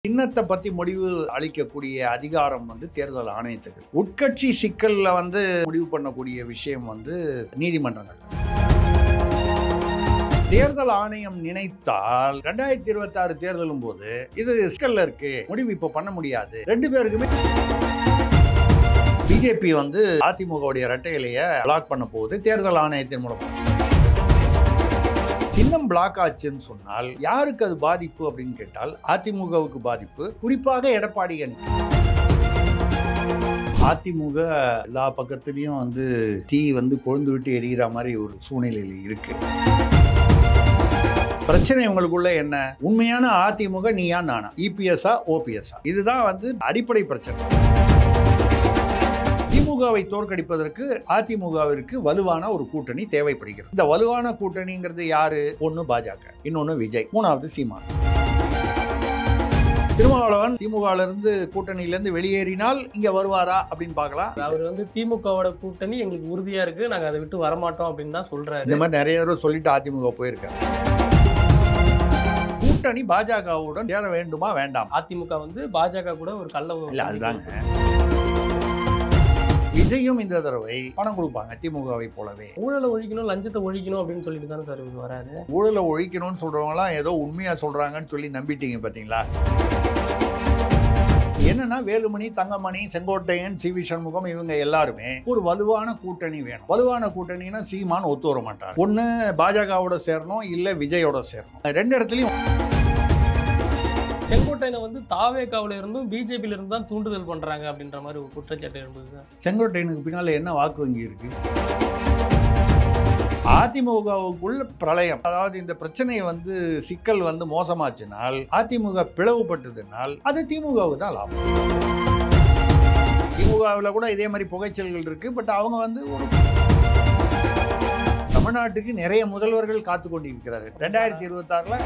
சின்னத்தை பத்தி முடிவு அளிக்கக்கூடிய அதிகாரம் தேர்தல் ஆணையத்துக்கு. உட்கட்சி சிக்கல்ல முடிவு பண்ணக்கூடிய விஷயம் நீதிமன்றங்கள். தேர்தல் ஆணையம் நினைத்தால் 2026 தேர்தலும் போது இது சிக்கல்ல இருக்கு, முடிவு இப்ப பண்ண முடியாது. ரெண்டு பேருக்குமே பிஜேபி அதிமுகவுடைய இரட்டை இலையை பிளாக் பண்ண போகுது தேர்தல் ஆணையத்தின் மூலம். சின்னம் பிளாக் ஆச்சுன்னு சொன்னால் யாருக்கு அது பாதிப்பு அப்படின்னு கேட்டால் அதிமுகவுக்கு பாதிப்பு, குறிப்பாக எடப்பாடி அணி. அதிமுக எல்லா பக்கத்திலையும் தீ கொழுந்து விட்டு எரிகிற மாதிரி ஒரு சூழ்நிலையில் இருக்கு. பிரச்சனை உங்களுக்குள்ள என்ன? உண்மையான அதிமுக நீயா நானா, இபிஎஸ்ஆ ஓபிஎஸ்ஆ? இதுதான் அடிப்படை பிரச்சனை. திமுகவை தோற்கடிப்பதற்கு அதிமுகவிற்கு வலுவான ஒரு கூட்டணி தேவைப்படுகிறது. இந்த வலுவான கூட்டணிங்கிறது யாரு? ஒன்னு பாஜக, இன்னொன்னு விஜய், மூணாவது சீமான். திருமாவளவன் திமுகல இருந்து கூட்டணியில இருந்து வெளியேறினால் இங்க வருவாரா அப்படின்னு பார்க்கலாம். அவர் திமுகவோட கூட்டணி எங்களுக்கு உறுதியா இருக்கு, நாங்க அதை விட்டு வரமாட்டோம் அப்படின்னு தான் சொல்றாரு. இந்த மாதிரி நிறைய தடவை சொல்லிட்டு அதிமுக போயிருக்காரு. கூட்டணி பாஜகவுடன் சேர வேண்டுமா வேண்டாம்? அதிமுக பாஜக கூட ஒரு கள்ள இல்ல, அதுதாங்க. விஜயும் இந்த தடவை பணம் கொடுப்பாங்க திமுகவை போலவே. ஊழலை ஒழிக்கணும், லஞ்சத்தை ஒழிக்கணும் அப்படின்னு சொல்லிட்டு தானே சார் இவர் வராரு. ஊழலை ஒழிக்கணும்னு சொல்றவங்களாம் ஏதோ உண்மையா சொல்றாங்கன்னு சொல்லி நம்பிட்டீங்க பாத்தீங்களா? என்னன்னா வேலுமணி, தங்கமணி, செங்கோட்டையன், சி.வி. சண்முகம் இவங்க எல்லாருமே ஒரு வலுவான கூட்டணி வேணும். வலுவான கூட்டணினா சீமான் ஒத்து வர மாட்டார். ஒன்னு பாஜகவோட சேரணும், இல்ல விஜயோட சேரணும். ரெண்டு இடத்துலயும் செங்கோட்டையனை தாவேகாவில இருந்தும் பிஜேபியில இருந்து தான் தூண்டுதல் பண்றாங்க அப்படின்ற மாதிரி ஒரு குற்றச்சாட்டு இருந்தது சார். செங்கோட்டையனுக்கு பின்னால என்ன வாக்கு வங்கி இருக்கு? அதிமுகவுக்குள்ள பிரளயம், அதாவது இந்த பிரச்சனை சிக்கல் மோசமாச்சுனால், அதிமுக பிளவுபட்டதுனால் அது திமுகவுக்கு தான் லாபம். திமுகவில் கூட இதே மாதிரி புகைச்சல்கள் இருக்கு. பட் அவங்க ஒரு தமிழ்நாட்டுக்கு நிறைய முதல்வர்கள் காத்து கொண்டிருக்கிறார்கள். 2026ல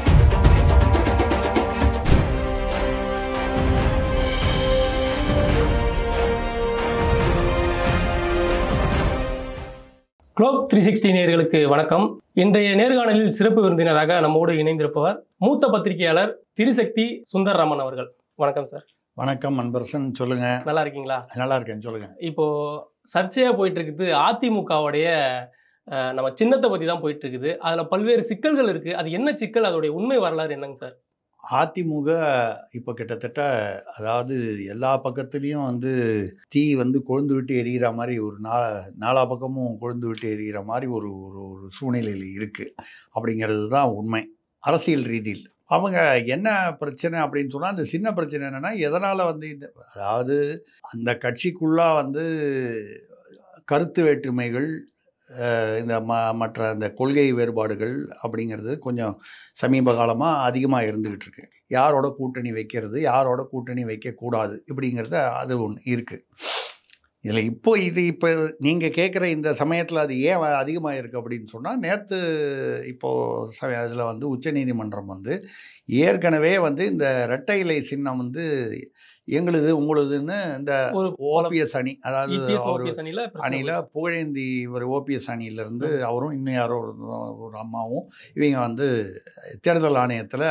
குளோப் 360 நேயர்களுக்கு வணக்கம். இன்றைய நேர்காணலில் சிறப்பு விருந்தினராக நம்மோடு இணைந்திருப்பவர் மூத்த பத்திரிகையாளர் திரிசக்தி சுந்தரராமன் அவர்கள். வணக்கம் சார். வணக்கம் அன்பரசன், சொல்லுங்க. நல்லா இருக்கீங்களா? நல்லா இருக்கேன், சொல்லுங்க. இப்போ சர்ச்சையா போயிட்டு இருக்குது அதிமுகவுடைய நம்ம சின்னத்தை பத்தி தான் போயிட்டு இருக்குது. அதுல பல்வேறு சிக்கல்கள் இருக்கு. அது என்ன சிக்கல், அதோடைய உண்மை வரலாறு என்னங்க சார்? அதிமுக இப்போ கிட்டத்தட்ட, அதாவது எல்லா பக்கத்துலேயும் தீ கொழுந்து விட்டு எரிகிற மாதிரி ஒரு நாலா பக்கமும் கொழுந்து விட்டு எரிகிற மாதிரி ஒரு ஒரு சூழ்நிலையில் இருக்குது அப்படிங்கிறது தான் உண்மை. அரசியல் ரீதியில் அவங்க என்ன பிரச்சனை அப்படின்னு சொன்னால், அந்த சின்ன பிரச்சனை என்னென்னா, எதனால் இந்த, அதாவது அந்த கட்சிக்குள்ளே கருத்து வேற்றுமைகள், இந்த மற்ற அந்த கொள்கை வேறுபாடுகள் அப்படிங்கிறது கொஞ்சம் சமீப காலமாக அதிகமாக இருந்துக்கிட்டு இருக்கு. யாரோட கூட்டணி வைக்கிறது, யாரோட கூட்டணி வைக்கக்கூடாது இப்படிங்கிறது அது ஒன்று இருக்குது. இதில் இப்போ நீங்கள் கேட்குற இந்த சமயத்தில் அது ஏன் அதிகமாக இருக்குது அப்படின்னு சொன்னால், நேற்று இப்போது இதில் உச்சநீதிமன்றம் ஏற்கனவே இந்த இரட்டை இலை சின்னம் எங்களுது உங்களுதுன்னு இந்த ஓபிஎஸ் அணி, அதாவது அணியில் புகழேந்தி ஒரு ஓபிஎஸ் அணியிலேருந்து அவரும் இன்னும் யாரோ ஒரு அம்மாவும் இவங்க தேர்தல் ஆணையத்தில்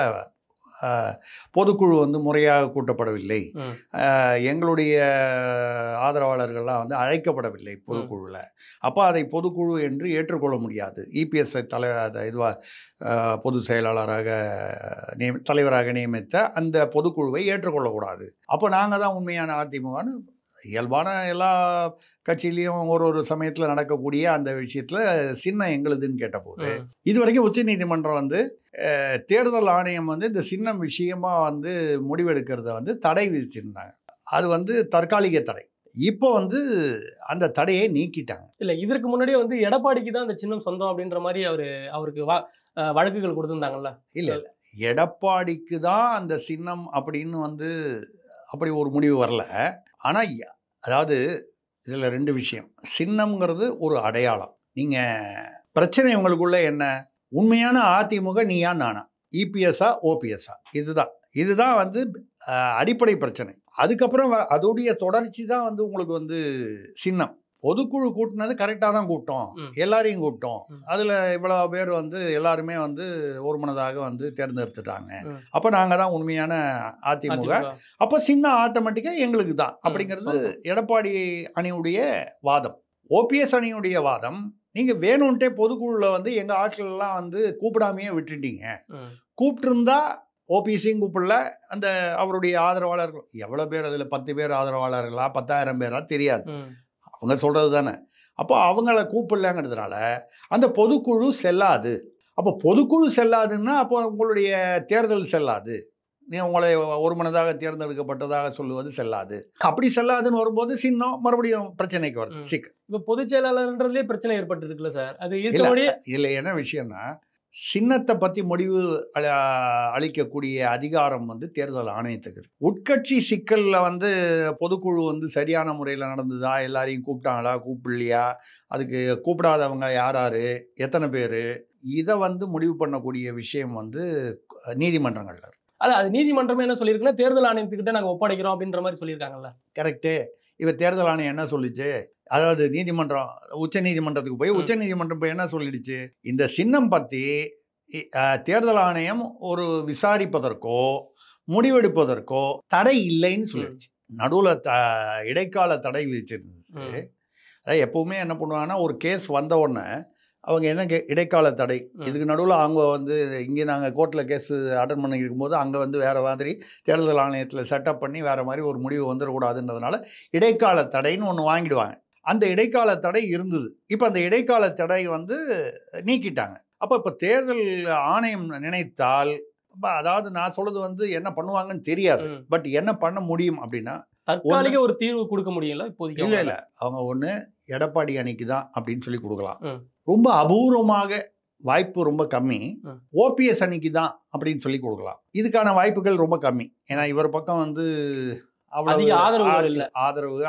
பொதுக்குழு முறையாக கூட்டப்படவில்லை, எங்களுடைய ஆதரவாளர்கள்லாம் அழைக்கப்படவில்லை பொதுக்குழுவில், அப்போ அதை பொதுக்குழு என்று ஏற்றுக்கொள்ள முடியாது. இபிஎஸ் பொது செயலாளராக தலைவராக நியமித்த அந்த பொதுக்குழுவை ஏற்றுக்கொள்ளக்கூடாது. அப்போ நாங்கள் தான் உண்மையான அதிமுகன்னு இயல்பான எல்லா கட்சியிலையும் ஒரு சமயத்தில் நடக்கக்கூடிய அந்த விஷயத்தில் சின்னம் எங்களுதுன்னு கேட்டபோது, இதுவரைக்கும் உச்சநீதிமன்றம் தேர்தல் ஆணையம் இந்த சின்னம் விஷயமா முடிவெடுக்கிறத தடை விதிச்சிருந்தாங்க. அது தற்காலிக தடை. இப்போ அந்த தடையை நீக்கிட்டாங்க. இல்லை, இதற்கு முன்னாடியே எடப்பாடிக்கு தான் அந்த சின்னம் சொந்தம் அப்படின்ற மாதிரி அவருக்கு வழக்குகள் கொடுத்துருந்தாங்கல்ல? இல்லை, எடப்பாடிக்கு தான் அந்த சின்னம் அப்படின்னு அப்படி ஒரு முடிவு வரல. ஆனால் அதாவது இதில் ரெண்டு விஷயம். சின்னம்ங்கிறது ஒரு அடையாளம். நீங்கள் பிரச்சனை உங்களுக்குள்ள என்ன? உண்மையான அதிமுக நீயா நானா, இபிஎஸ்ஆ ஓபிஎஸ்ஆ? இதுதான் அடிப்படை பிரச்சனை. அதுக்கப்புறம் அதோடைய தொடர்ச்சி தான் உங்களுக்கு சின்னம். பொதுக்குழு கூட்டினது கரெக்டாக தான் கூப்பிட்டோம், எல்லாரையும் கூப்பிட்டோம். அதில் இவ்வளோ பேர் வந்து எல்லாருமே வந்து ஒருமனதாக வந்து தேர்ந்தெடுத்துட்டாங்க. அப்போ நாங்கள் தான் உண்மையான அதிமுக. அப்போ சின்ன ஆட்டோமேட்டிக்காக எங்களுக்கு தான் அப்படிங்கிறது எடப்பாடி அணியுடைய வாதம். ஓபிஎஸ் அணியுடைய வாதம், நீங்கள் வேணும்ன்ட்டே பொதுக்குழுவில் வந்து எங்கள் ஆட்களெல்லாம் வந்து கூப்பிடாமையே விட்டுட்டீங்க. கூப்பிட்டுருந்தா ஓபிஎஸ்சியும் கூப்பிடல, அந்த அவருடைய ஆதரவாளர்கள் எவ்வளோ பேர், அதில் 10 பேர் ஆதரவாளர்களா 10,000 பேரா தெரியாது, அவங்க சொல்கிறது தானே. அப்போ அவங்கள கூப்பிடலங்கிறதுனால அந்த பொதுக்குழு செல்லாது. அப்போ பொதுக்குழு செல்லாதுன்னா அப்போ உங்களுடைய தேர்தல் செல்லாது. நீ உங்களை ஒருமனதாக தேர்ந்தெடுக்கப்பட்டதாக சொல்லுவது செல்லாது. அப்படி செல்லாதுன்னு வரும்போது சின்னம் மறுபடியும் பிரச்சனைக்கு வருது. இப்போ பொதுச் செயலாளர்ன்றதுலேயே பிரச்சனை ஏற்பட்டு இருக்குல்ல சார், அது இல்லை என்ன விஷயம்னா, சின்னத்தை பற்றி முடிவு அளிக்கக்கூடிய அதிகாரம் வந்து தேர்தல் ஆணையத்துக்கு இருக்கு. உட்கட்சி சிக்கலில் வந்து பொதுக்குழு வந்து சரியான முறையில் நடந்ததா, எல்லாரையும் கூப்பிட்டாங்களா கூப்பிடலையா, அதுக்கு கூப்பிடாதவங்க யார் யார் எத்தனை பேர், இதை வந்து முடிவு பண்ணக்கூடிய விஷயம் வந்து நீதிமன்றங்கள்ல இருக்கு. அது நீதிமன்றமே என்ன சொல்லியிருக்குன்னா, தேர்தல் ஆணையத்துக்கிட்ட நாங்கள் ஒப்படைக்கிறோம் அப்படின்ற மாதிரி சொல்லியிருக்காங்கல்ல. கரெக்டு. இவ தேர்தல் ஆணையம் என்ன சொல்லிச்சு, அதாவது நீதிமன்றம் உச்ச நீதிமன்றத்துக்கு போய் உச்ச நீதிமன்றம் போய் என்ன சொல்லிடுச்சு, இந்த சின்னம் பற்றி தேர்தல் ஆணையம் ஒரு விசாரிப்பதற்கோ முடிவெடுப்பதற்கோ தடை இல்லைன்னு சொல்லிடுச்சு. நடுவில் இடைக்கால தடை விதிச்சிருந்தது. அதாவது எப்பவுமே என்ன பண்ணுவாங்கன்னா, ஒரு கேஸ் வந்த உடனே அவங்க என்ன இடைக்கால தடை, இதுக்கு நடுவில் அவங்க வந்து இங்கே நாங்கள் கோர்ட்டில் கேஸ் அட்டன் பண்ணி இருக்கும்போது அங்கே வந்து வேறு மாதிரி தேர்தல் ஆணையத்தில் செட்டப் பண்ணி வேறு மாதிரி ஒரு முடிவு வந்துடக்கூடாதுன்றதுனால இடைக்கால தடைன்னு ஒன்று வாங்கிடுவாங்க. அந்த இடைக்கால தடை இருந்தது. இப்போ அந்த இடைக்கால தடை வந்து நீக்கிட்டாங்க. அப்போ இப்போ தேர்தல் ஆணையம் நினைத்தால், அதாவது நான் சொல்றது வந்து என்ன பண்ணுவாங்கன்னு தெரியாது, பட் என்ன பண்ண முடியும் அப்படின்னா தற்காலிக ஒரு தீர்வு கொடுக்க முடியல இப்போதைக்கு. இல்லை அவங்க ஒன்று எடப்பாடி அணிக்கு தான் அப்படின்னு சொல்லி கொடுக்கலாம். ரொம்ப அபூர்வமாக வாய்ப்பு ரொம்ப கம்மி ஓபிஎஸ் அணிக்கு தான் அப்படின்னு சொல்லி கொடுக்கலாம். இதுக்கான வாய்ப்புகள் ரொம்ப கம்மி. ஏன்னா இவர் பக்கம் வந்து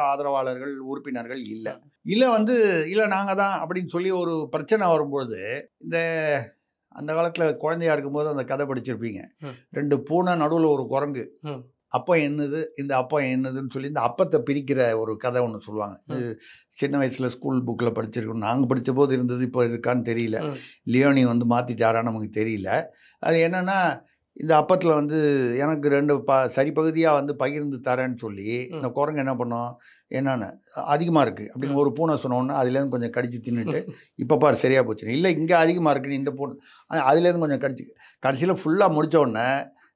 ஆதரவாளர்கள் உறுப்பினர்கள் இல்லை வந்து இல்லை நாங்கள் தான் அப்படின்னு சொல்லி ஒரு பிரச்சனை வரும்பொழுது, இந்த அந்த காலத்தில் குழந்தையா இருக்கும்போது அந்த கதை படிச்சிருப்பீங்க, 2 பூனை நடுவில் ஒரு குரங்கு, அப்பம் என்னது இந்த அப்பம் என்னதுன்னு சொல்லி இந்த அப்பத்தை பிரிக்கிற ஒரு கதை ஒன்று சொல்லுவாங்க. இது சின்ன வயசில் ஸ்கூல் புக்கில் படிச்சிருக்கோம், நாங்கள் படித்த போது இருந்தது, இப்போ இருக்கான்னு தெரியல, லியோனி வந்து மாற்றிட்டாரான்னு நமக்கு தெரியல. அது என்னென்னா, இந்த அப்பத்தில் வந்து எனக்கு 2 சரிப்பகுதியாக வந்து பகிர்ந்து தரேன்னு சொல்லி இந்த குரங்கு என்ன பண்ணோம், என்னென்னு அதிகமாக இருக்குது அப்படின்னு ஒரு பூனை சொன்னோன்னா அதுலேருந்து கொஞ்சம் கடிச்சு தின்னுட்டு இப்போ பாரு சரியாக போச்சு, இல்லை இங்கே அதிகமாக இருக்குன்னு இந்த பூனை அதுலேருந்து கொஞ்சம் கடிச்சு கடைசியில் ஃபுல்லாக முடித்த உடனே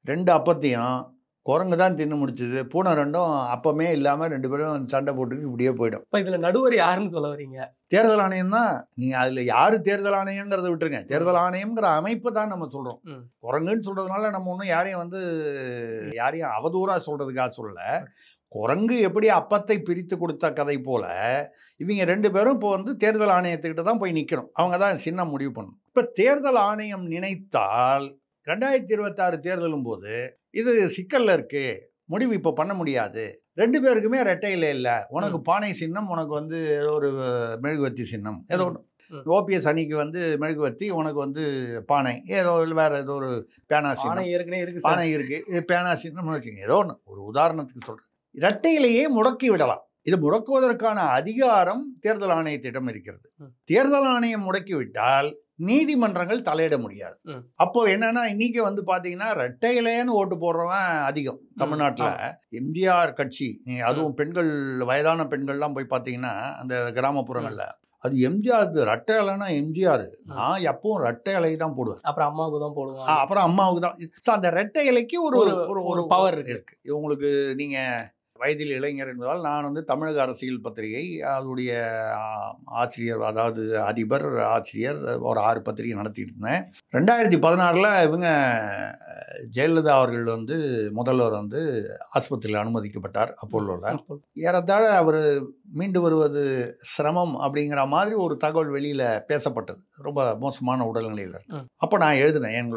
2 அப்பத்தையும் குரங்கு தான் தின்னு முடிச்சுது, பூனை 2ம் அப்பமே இல்லாமல் 2 பேரும் சண்டை போட்டுட்டு இப்படியே போயிடும். இப்போ இதில் நடுவர் யாருன்னு சொல்ல வரீங்க? தேர்தல் ஆணையம் தான். நீங்கள் அதில் யார் தேர்தல் ஆணையங்கிறத விட்டுருங்க, தேர்தல் ஆணையம்ங்கிற அமைப்பு தான் நம்ம சொல்கிறோம். குரங்குன்னு சொல்கிறதுனால நம்ம ஒன்றும் யாரையும் அவதூறாக சொல்கிறதுக்காக சொல்லலை. குரங்கு எப்படி அப்பத்தை பிரித்து கொடுத்த கதை போல இவங்க 2 பேரும் இப்போ வந்து தேர்தல் ஆணையத்துக்கிட்ட தான் போய் நிற்கணும். அவங்க தான் சின்ன முடிவு பண்ணணும். இப்போ தேர்தல் ஆணையம் நினைத்தால் 2026 தேர்தலும் போது இது சிக்கல்ல இருக்கு, முடிவு இப்போ பண்ண முடியாது, 2 பேருக்குமே ரெட்டை இல்லை, உனக்கு பானை சின்னம், உனக்கு வந்து ஏதோ ஒரு மெழுகுவத்தி சின்னம், ஏதோ ஒன்று ஓபிஎஸ் அணிக்கு வந்து மெழுகுவத்தி, உனக்கு வந்து பானை, ஏதோ வேற ஏதோ ஒரு பேனா சின்னம், பானை இருக்கு, இது பேனா சின்னம்னு வச்சுங்க, ஏதோ ஒன்று ஒரு உதாரணத்துக்கு சொல்கிறேன். இரட்டையிலேயே முடக்கி விடலாம். இது முடக்குவதற்கான அதிகாரம் தேர்தல் ஆணையத்திடம் இருக்கிறது. தேர்தல் ஆணையம் முடக்கிவிட்டால் நீதிமன்றங்கள் தலையிட முடியாது. அப்போ என்னன்னா, இன்னைக்கு வந்து பாத்தீங்கன்னா ரெட்டையிலேன்னு ஓட்டு போடுறவன் அதிகம் தமிழ்நாட்டில். எம்ஜிஆர் கட்சி, அதுவும் பெண்கள், வயதான பெண்கள்லாம் போய் பார்த்தீங்கன்னா அந்த கிராமப்புறங்கள்ல அது எம்ஜிஆர் ரெட்டை இலைன்னா எம்ஜிஆர், நான் எப்பவும் ரெட்டை இலை தான் போடுவேன், அப்புறம் அம்மாவுக்கு தான் போடுவேன், அப்புறம் அம்மாவுக்கு தான். ஸோ அந்த ரெட்டை இலைக்கு ஒரு பவர் இருக்கு. உங்களுக்கு நீங்க வயதில் இளைஞர் என்பதால் நான் வந்து தமிழக அரசியல் பத்திரிகை அதோடைய ஆசிரியர், அதாவது அதிபர் ஆசிரியர், ஒரு 6 பத்திரிகை நடத்திட்டு இருந்தேன். 2016 இவங்க ஜெயலலிதா அவர்கள் வந்து முதல்வர் வந்து ஆஸ்பத்திரியில் அனுமதிக்கப்பட்டார் அப்போலோவில். ஏறத்தாழ அவர் மீண்டு வருவது சிரமம் அப்படிங்கிற மாதிரி ஒரு தகவல் வெளியில் பேசப்பட்டது, ரொம்ப மோசமான உடல்நிலையில். அப்போ நான் எழுதினேன்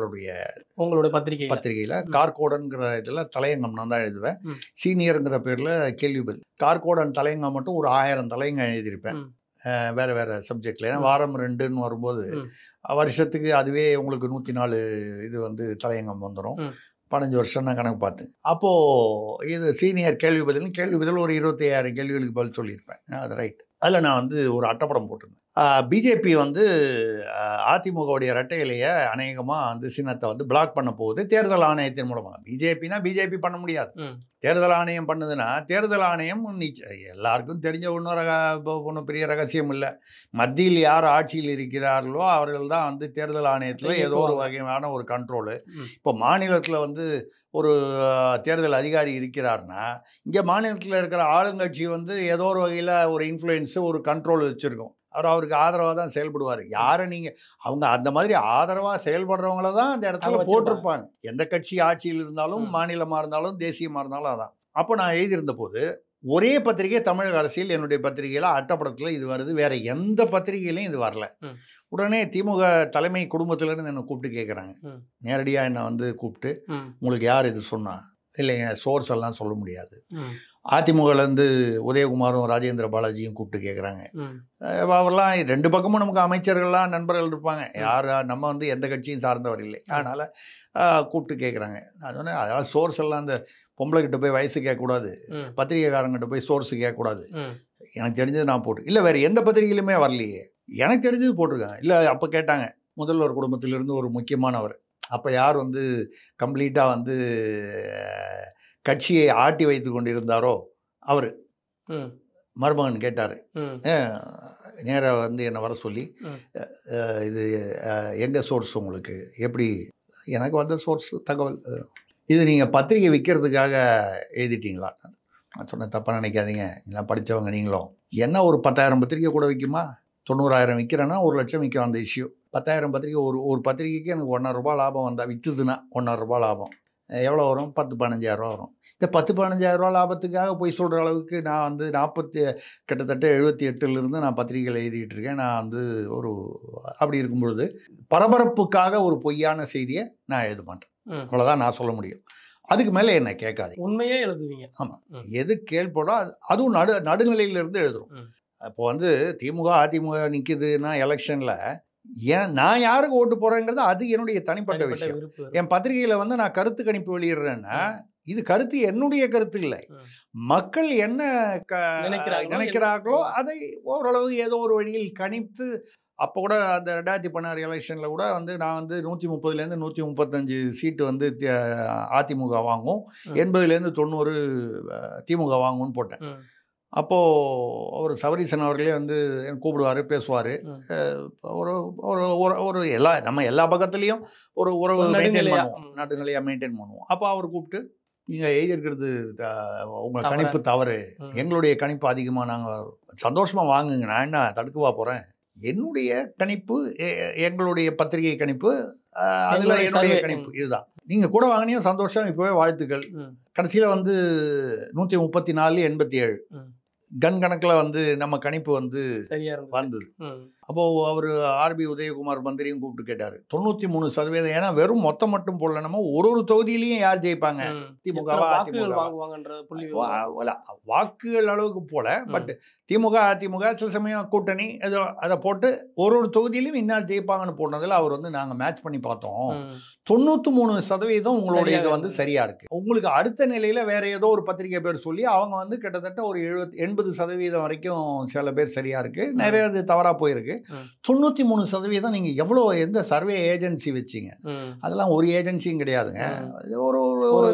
உங்களுடைய பத்திரிகையில் கார்கோடன்கிற இதில் தலையங்கம் நான் தான் எழுதுவேன். சீனியருங்கிற பேரில் கேள்வி பதில். கார்கோடன் தலையங்கம் மட்டும் ஒரு 1000 தலையங்கம் எழுதியிருப்பேன் வேறு வேறு சப்ஜெக்டில். ஏன்னா வாரம் 2ன்னு வரும்போது வருஷத்துக்கு அதுவே உங்களுக்கு 104 இது வந்து தலையங்கம் வந்துடும். 15 வருஷம் நான் கணக்கு பார்த்தேன். அப்போது இது சீனியர் கேள்வி பதில் ஒரு 25,000 கேள்விகளுக்கு பதில் சொல்லியிருப்பேன். அது ரைட். அதில் நான் வந்து ஒரு அட்டப்படம் போட்டிருந்தேன். பிஜேபி வந்து அதிமுகவுடைய இரட்டை இலையை அநேகமாக வந்து சின்னத்தை வந்து பிளாக் பண்ண போகுது தேர்தல் ஆணையத்தின் மூலமாக. பிஜேபினா பிஜேபி பண்ண முடியாது. தேர்தல் ஆணையம் பண்ணுதுன்னா தேர்தல் ஆணையம் எல்லாருக்கும் தெரிஞ்ச ஒன்றும் பெரிய ரகசியம் இல்லை. மத்தியில் யார் ஆட்சியில் இருக்கிறார்களோ அவர்கள் தான் வந்து தேர்தல் ஆணையத்தில் ஏதோ ஒரு வகையான ஒரு கண்ட்ரோலு. இப்போ மாநிலத்தில் வந்து ஒரு தேர்தல் அதிகாரி இருக்கிறார்னா இங்கே மாநிலத்தில் இருக்கிற ஆளுங்கட்சி வந்து ஏதோ ஒரு வகையில் ஒரு இன்ஃப்ளூயன்ஸு ஒரு கண்ட்ரோல் வச்சுருக்கோம். அவருக்கு ஆதரவாக தான் செயல்படுவார். யாரை நீங்கள் அவங்க அந்த மாதிரி ஆதரவாக செயல்படுறவங்கள தான் அந்த இடத்துல போட்டிருப்பாங்க. எந்த கட்சி ஆட்சியில் இருந்தாலும் மாநிலமாக இருந்தாலும் தேசியமாக இருந்தாலும் அதான். அப்போ நான் எழுதியிருந்த போது ஒரே பத்திரிகை தமிழக அரசியல் என்னுடைய பத்திரிகையில் அட்டப்படத்தில் இது வருது, வேற எந்த பத்திரிகையிலையும் இது வரல. உடனே திமுக தலைமை குடும்பத்திலேருந்து என்னை கூப்பிட்டு கேட்குறாங்க. நேரடியாக என்னை வந்து கூப்பிட்டு உங்களுக்கு யார் இது சொன்னா? இல்லைங்க, சோர்ஸ் எல்லாம் சொல்ல முடியாது. அதிமுகலேருந்து உதயகுமாரும் ராஜேந்திர பாலாஜியும் கூப்பிட்டு கேட்குறாங்க. அவர்லாம் ரெண்டு பக்கமும் நமக்கு அமைச்சர்கள்லாம் நண்பர்கள் இருப்பாங்க. யார் நம்ம வந்து எந்த கட்சியும் சார்ந்தவர் இல்லை. அதனால் கூப்பிட்டு கேட்குறாங்க. நான் சொன்னேன் அதெல்லாம் சோர்ஸ் எல்லாம் அந்த பொம்பளைக்கிட்ட போய் வயசு கேட்கக்கூடாது, பத்திரிகைக்காரங்கிட்ட போய் சோர்ஸு கேட்கக்கூடாது. எனக்கு தெரிஞ்சது நான் போட்டு இல்லை, வேறு எந்த பத்திரிகையிலுமே வரலையே, எனக்கு தெரிஞ்சது போட்டிருக்காங்க. இல்லை அப்போ கேட்டாங்க முதல்வர் குடும்பத்திலிருந்து ஒரு முக்கியமானவர், அப்போ யார் வந்து கம்ப்ளீட்டாக வந்து கட்சியை ஆட்டி வைத்து கொண்டிருந்தாரோ அவர் மருமகன் கேட்டார். நேராக வந்து என்னை வர சொல்லி இது எங்கள் சோர்ஸ் உங்களுக்கு எப்படி? எனக்கு வந்த சோர்ஸ் தகவல் இது நீங்கள் பத்திரிகை விற்கிறதுக்காக எழுதிட்டீங்களா? நான் சொன்னேன் தப்பாக நினைக்காதீங்க, எல்லாம் படித்தவங்க நீங்களும். என்ன ஒரு 10,000 பத்திரிகை கூட விற்குமா? 90,000 விற்கிறேன்னா 1,00,000 விற்கும் அந்த இஷ்யூ. 10,000 பத்திரிகை ஒரு பத்திரிகைக்கு எனக்கு 1,50,000 ரூபா லாபம் வந்தால், விற்றுதுன்னா 1,50,000 ரூபா லாபம் எவ்வளோ வரும்? 10-15,000 ரூபா வரும். இந்த 10-15,000 ரூபா லாபத்துக்காக போய் சொல்கிற அளவுக்கு நான் வந்து கிட்டத்தட்ட 78லேருந்து நான் பத்திரிகைகள் எழுதிட்டு இருக்கேன். நான் வந்து ஒரு அப்படி இருக்கும்பொழுது பரபரப்புக்காக ஒரு பொய்யான செய்தியை நான் எழுத மாட்டேன். அவ்வளோதான் நான் சொல்ல முடியும். அதுக்கு மேலே என்ன கேட்காது, உண்மையே எழுதுவீங்க. ஆமாம், எது கேள்போடோ அதுவும் நடுநிலையிலிருந்து எழுதுறோம். இப்போ வந்து திமுக அதிமுக நிற்குதுன்னா எலெக்ஷனில் ஏன் நான் யாருக்கு ஓட்டு போகிறேங்கிறது அது என்னுடைய தனிப்பட்ட விஷயம். என் பத்திரிகையில் வந்து நான் கருத்து கணிப்பு வெளியிடுறேன்னா இது கருத்து என்னுடைய கருத்து இல்லை, மக்கள் என்ன நினைக்கிறார்களோ அதை ஓரளவு ஏதோ ஒரு வழியில் கணித்து. அப்போ கூட அந்த 2016 எலெக்ஷனில் கூட வந்து நான் வந்து 130லேருந்து 135 சீட்டு வந்து அதிமுக வாங்கும், 80லேருந்து 90 திமுக வாங்கும்னு போட்டேன். அப்போது அவர் சபரீசன் அவர்களே வந்து கூப்பிடுவார், பேசுவார். ஒரு ஒரு ஒரு நம்ம எல்லா பக்கத்துலேயும் ஒரு உறவு மெயின்டைன் பண்ணுவோம், நடுநிலையாக மெயின்டைன் பண்ணுவோம். அப்போ அவர் கூப்பிட்டு நீங்கள் எழுதியிருக்கிறது உங்கள் கணிப்பு தவறு, எங்களுடைய கணிப்பு அதிகமாக, நாங்கள் சந்தோஷமாக வாங்குங்க, நான் என்ன தடுக்கவா போகிறேன், என்னுடைய கணிப்பு எங்களுடைய பத்திரிகை கணிப்பு, அதில் என்னுடைய கணிப்பு இதுதான், நீங்கள் கூட வாங்கினீங்க சந்தோஷம், இப்போவே வாழ்த்துக்கள். கடைசியில் வந்து 134-87 கன் கணக்கில் வந்து நம்ம கணிப்பு வந்து வந்தது. அப்போது அவர் ஆர்பி உதயகுமார் மந்திரியும் கூப்பிட்டு கேட்டார் 93%. ஏன்னா வெறும் மொத்தம் மட்டும் போடல, நம்ம ஒரு தொகுதியிலையும் யார் ஜெயிப்பாங்க, திமுகவா அதிமுக, வாக்குகள் அளவுக்கு போல. பட் திமுக அதிமுக சில சமயம் கூட்டணி ஏதோ அதை போட்டு ஒரு தொகுதியிலையும் இன்னார் ஜெயிப்பாங்கன்னு போனதில் அவர் வந்து நாங்கள் மேட்ச் பண்ணி பார்த்தோம், 93% உங்களுடைய இது வந்து சரியா இருக்கு. உங்களுக்கு அடுத்த நிலையில வேற ஏதோ ஒரு பத்திரிகை பேர் சொல்லி அவங்க வந்து கிட்டத்தட்ட ஒரு 80% வரைக்கும் சில பேர் சரியா இருக்கு, நிறைய இது தவறா போயிருக்கு. 93% நீங்க எவ்வளோ எந்த சர்வே ஏஜென்சி வச்சிங்க? அதெல்லாம் ஒரு ஏஜென்சியும் கிடையாதுங்க. ஒரு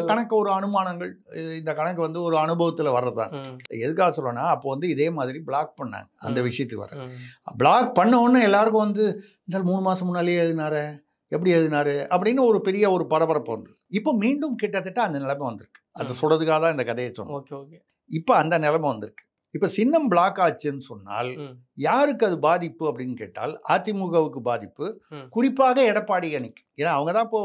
கணக்கு, ஒரு அனுமானங்கள். இந்த கணக்கு வந்து ஒரு அனுபவத்தில் வர்றதுதான். எதுக்காக சொல்றேன்னா அப்போ வந்து இதே மாதிரி பிளாக் பண்ணாங்க. அந்த விஷயத்துக்கு வர பிளாக் பண்ண உடனே எல்லாருக்கும் வந்து இந்த 3 மாசம் முன்னாலேயே எழுதினாரு, எப்படி எழுதினாரு அப்படின்னு ஒரு பெரிய ஒரு பரபரப்பு வந்து இப்போ மீண்டும் கிட்டத்தட்ட அந்த நிலைமை வந்திருக்கு. அதை சொல்றதுக்காக தான் இந்த கதையை சொன்னோம். இப்போ அந்த நிலைமை வந்திருக்கு. இப்போ சின்னம் பிளாக் ஆச்சுன்னு சொன்னால் யாருக்கு அது பாதிப்பு அப்படின்னு கேட்டால் அதிமுகவுக்கு பாதிப்பு, குறிப்பாக எடப்பாடி அணிக்கு. ஏன்னா அவங்க தான் இப்போ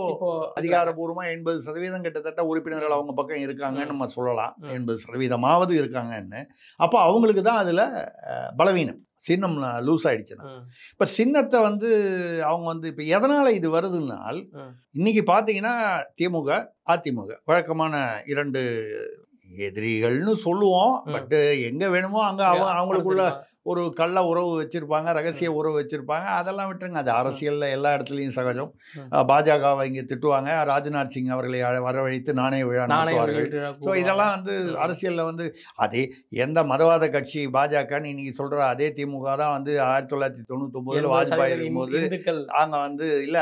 அதிகாரபூர்வமாக 80% கிட்டத்தட்ட உறுப்பினர்கள் அவங்க பக்கம் இருக்காங்கன்னு நம்ம சொல்லலாம், 80% இருக்காங்கன்னு. அப்போ அவங்களுக்கு தான் அதில் பலவீனம், சின்னம் லூஸ் ஆயிடுச்சுன்னா. இப்போ சின்னத்தை வந்து அவங்க வந்து இப்போ எதனால் இது வருதுன்னால், இன்னைக்கு பார்த்தீங்கன்னா திமுக அதிமுக வழக்கமான இரண்டு எதிரிகள்னு சொல்லுவோம். பட் எங்க வேணுமோ அங்க அவங்களுக்குள்ள ஒரு கள்ள உறவு வச்சிருப்பாங்க, ரகசிய உறவு வச்சிருப்பாங்க. அதெல்லாம் விட்டுருங்க. அது அரசியல்ல எல்லா இடத்துலையும் சகஜம். பாஜகவை இங்கே திட்டுவாங்க. ராஜ்நாத் சிங் அவர்களை வரவழைத்து நாணய விழா நடத்துவார்கள். ஸோ இதெல்லாம் வந்து அரசியலில் வந்து அதே எந்த மதவாத கட்சி பாஜகன்னு இன்னைக்கு சொல்ற அதே திமுக தான் வந்து 1999 வாஜ்பாய் இருக்கும்போது அவங்க வந்து இல்ல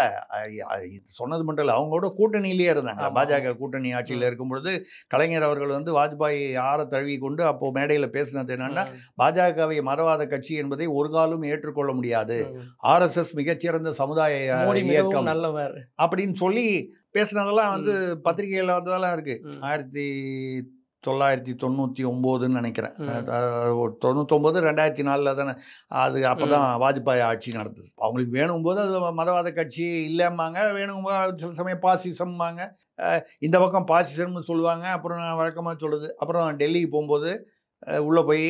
சொன்னது மட்டும் இல்லை, அவங்களோட கூட்டணியிலேயே இருந்தாங்க. பாஜக கூட்டணி ஆட்சியில் இருக்கும்பொழுது கலைஞர் அவர்கள் வந்து வாஜ்பாய் ஆற தழுவி கொண்டு அப்போ மேடையில் பேசினது என்னன்னா, பாஜகவை மதவாத கட்சி என்பதை ஒரு காலம் ஏற்றுக்கொள்ள முடியாது, RSS மிகச்சிறந்த சமுதாய இயக்கம் அப்படின்னு சொல்லி பேசினதெல்லாம் வந்து பத்திரிகையில் வந்ததெல்லாம் இருக்கு. 1999 நினைக்கிறேன், 99 2004 தானே அது. அப்போதான் வாஜ்பாய் ஆட்சி நடந்தது. அவங்களுக்கு வேணும்போது அது மதவாத கட்சி இல்லைம்பாங்க, வேணும்போது சில சமயம் பாசிசம்பாங்க. இந்த பக்கம் பாசிசம்னு சொல்லுவாங்க. அப்புறம் நான் வழக்கமாக சொல்லுது. அப்புறம் டெல்லிக்கு போகும்போது உள்ளே போய்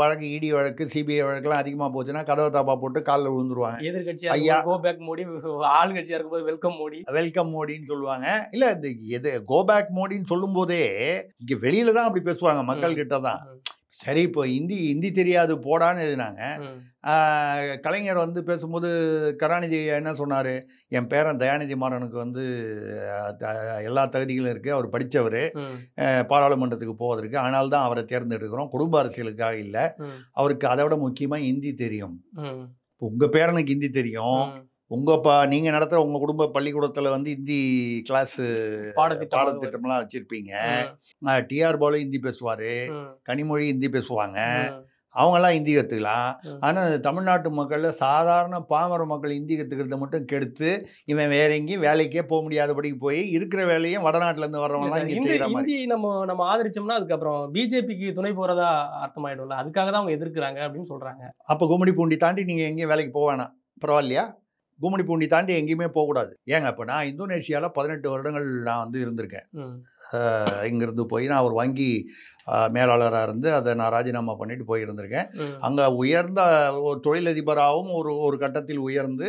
வழக்கு இடி வழக்கு சிபிஐ வழக்கெல்லாம் அதிகமாக போச்சுன்னா கதவை தாப்பா போட்டு காலில் விழுந்துருவாங்க. எதிர்கட்சியா ஐயா கோ பேக் மோடி, ஆளுங்கட்சியா இருக்கும்போது வெல்கம் மோடி, வெல்கம் மோடின்னு சொல்லுவாங்க. இல்லை இது கோ பேக் மோடின்னு சொல்லும் போதே இங்கே வெளியில தான் அப்படி பேசுவாங்க, மக்கள் கிட்ட தான். சரி, இப்போ ஹிந்தி தெரியாது போடான்னு எழுதினாங்க. கலைஞர் வந்து பேசும்போது கருணாநிதி என்ன சொன்னார், என் பேரன் தயாநிதி மாறனுக்கு வந்து எல்லா தகுதிகளும் இருக்குது, அவர் படித்தவர், பாராளுமன்றத்துக்கு போவதற்கு, ஆனால் தான் அவரை தேர்ந்தெடுக்கிறோம், குடும்ப அரசியலுக்காக இல்லை, அவருக்கு அதை விட முக்கியமாக ஹிந்தி தெரியும். உங்கள் பேரனுக்கு ஹிந்தி தெரியும், நீங்கள் நடத்துகிற உங்கள் குடும்ப பள்ளிக்கூடத்தில் வந்து ஹிந்தி கிளாஸு பாடத்திட்டம்லாம் வச்சுருப்பீங்க. டிஆர் பாலு ஹிந்தி பேசுவார், கனிமொழி ஹிந்தி பேசுவாங்க, அவங்கெல்லாம் ஹிந்தி கற்றுக்கலாம். ஆனால் தமிழ்நாட்டு மக்களில் சாதாரண பாமர மக்கள் ஹிந்தி கற்றுக்கிறத மட்டும் கெடுத்து இவன் வேற எங்கேயும் வேலைக்கே போக முடியாதபடிக்கு போய் இருக்கிற வேலையும் வடநாட்டிலேருந்து வர்றவங்கலாம் இங்கே செய்கிற மாதிரி. நம்ம ஆதரிச்சோம்னா அதுக்கப்புறம் பிஜேபிக்கு துணை போகிறதா அர்த்தமாயிடும்ல, அதுக்காக தான் அவங்க எதிர்க்கிறாங்க அப்படின்னு சொல்கிறாங்க. அப்போ கும்மிடிப்பூண்டி தாண்டி நீங்கள் எங்கேயும் வேலைக்கு போக வேணாம், பரவாயில்லையா? கும்மிடிப்பூண்டி தாண்டி எங்கேயுமே போகக்கூடாது. ஏங்க இப்போ நான் இந்தோனேஷியாவில் 18 வருடங்கள் நான் வந்து இருந்திருக்கேன். இங்கேருந்து போய் நான் ஒரு வங்கி மேலாளராக இருந்து அதை நான் ராஜினாமா பண்ணிட்டு போயிருந்திருக்கேன். அங்கே உயர்ந்த ஒரு தொழிலதிபராகவும் ஒரு கட்டத்தில் உயர்ந்து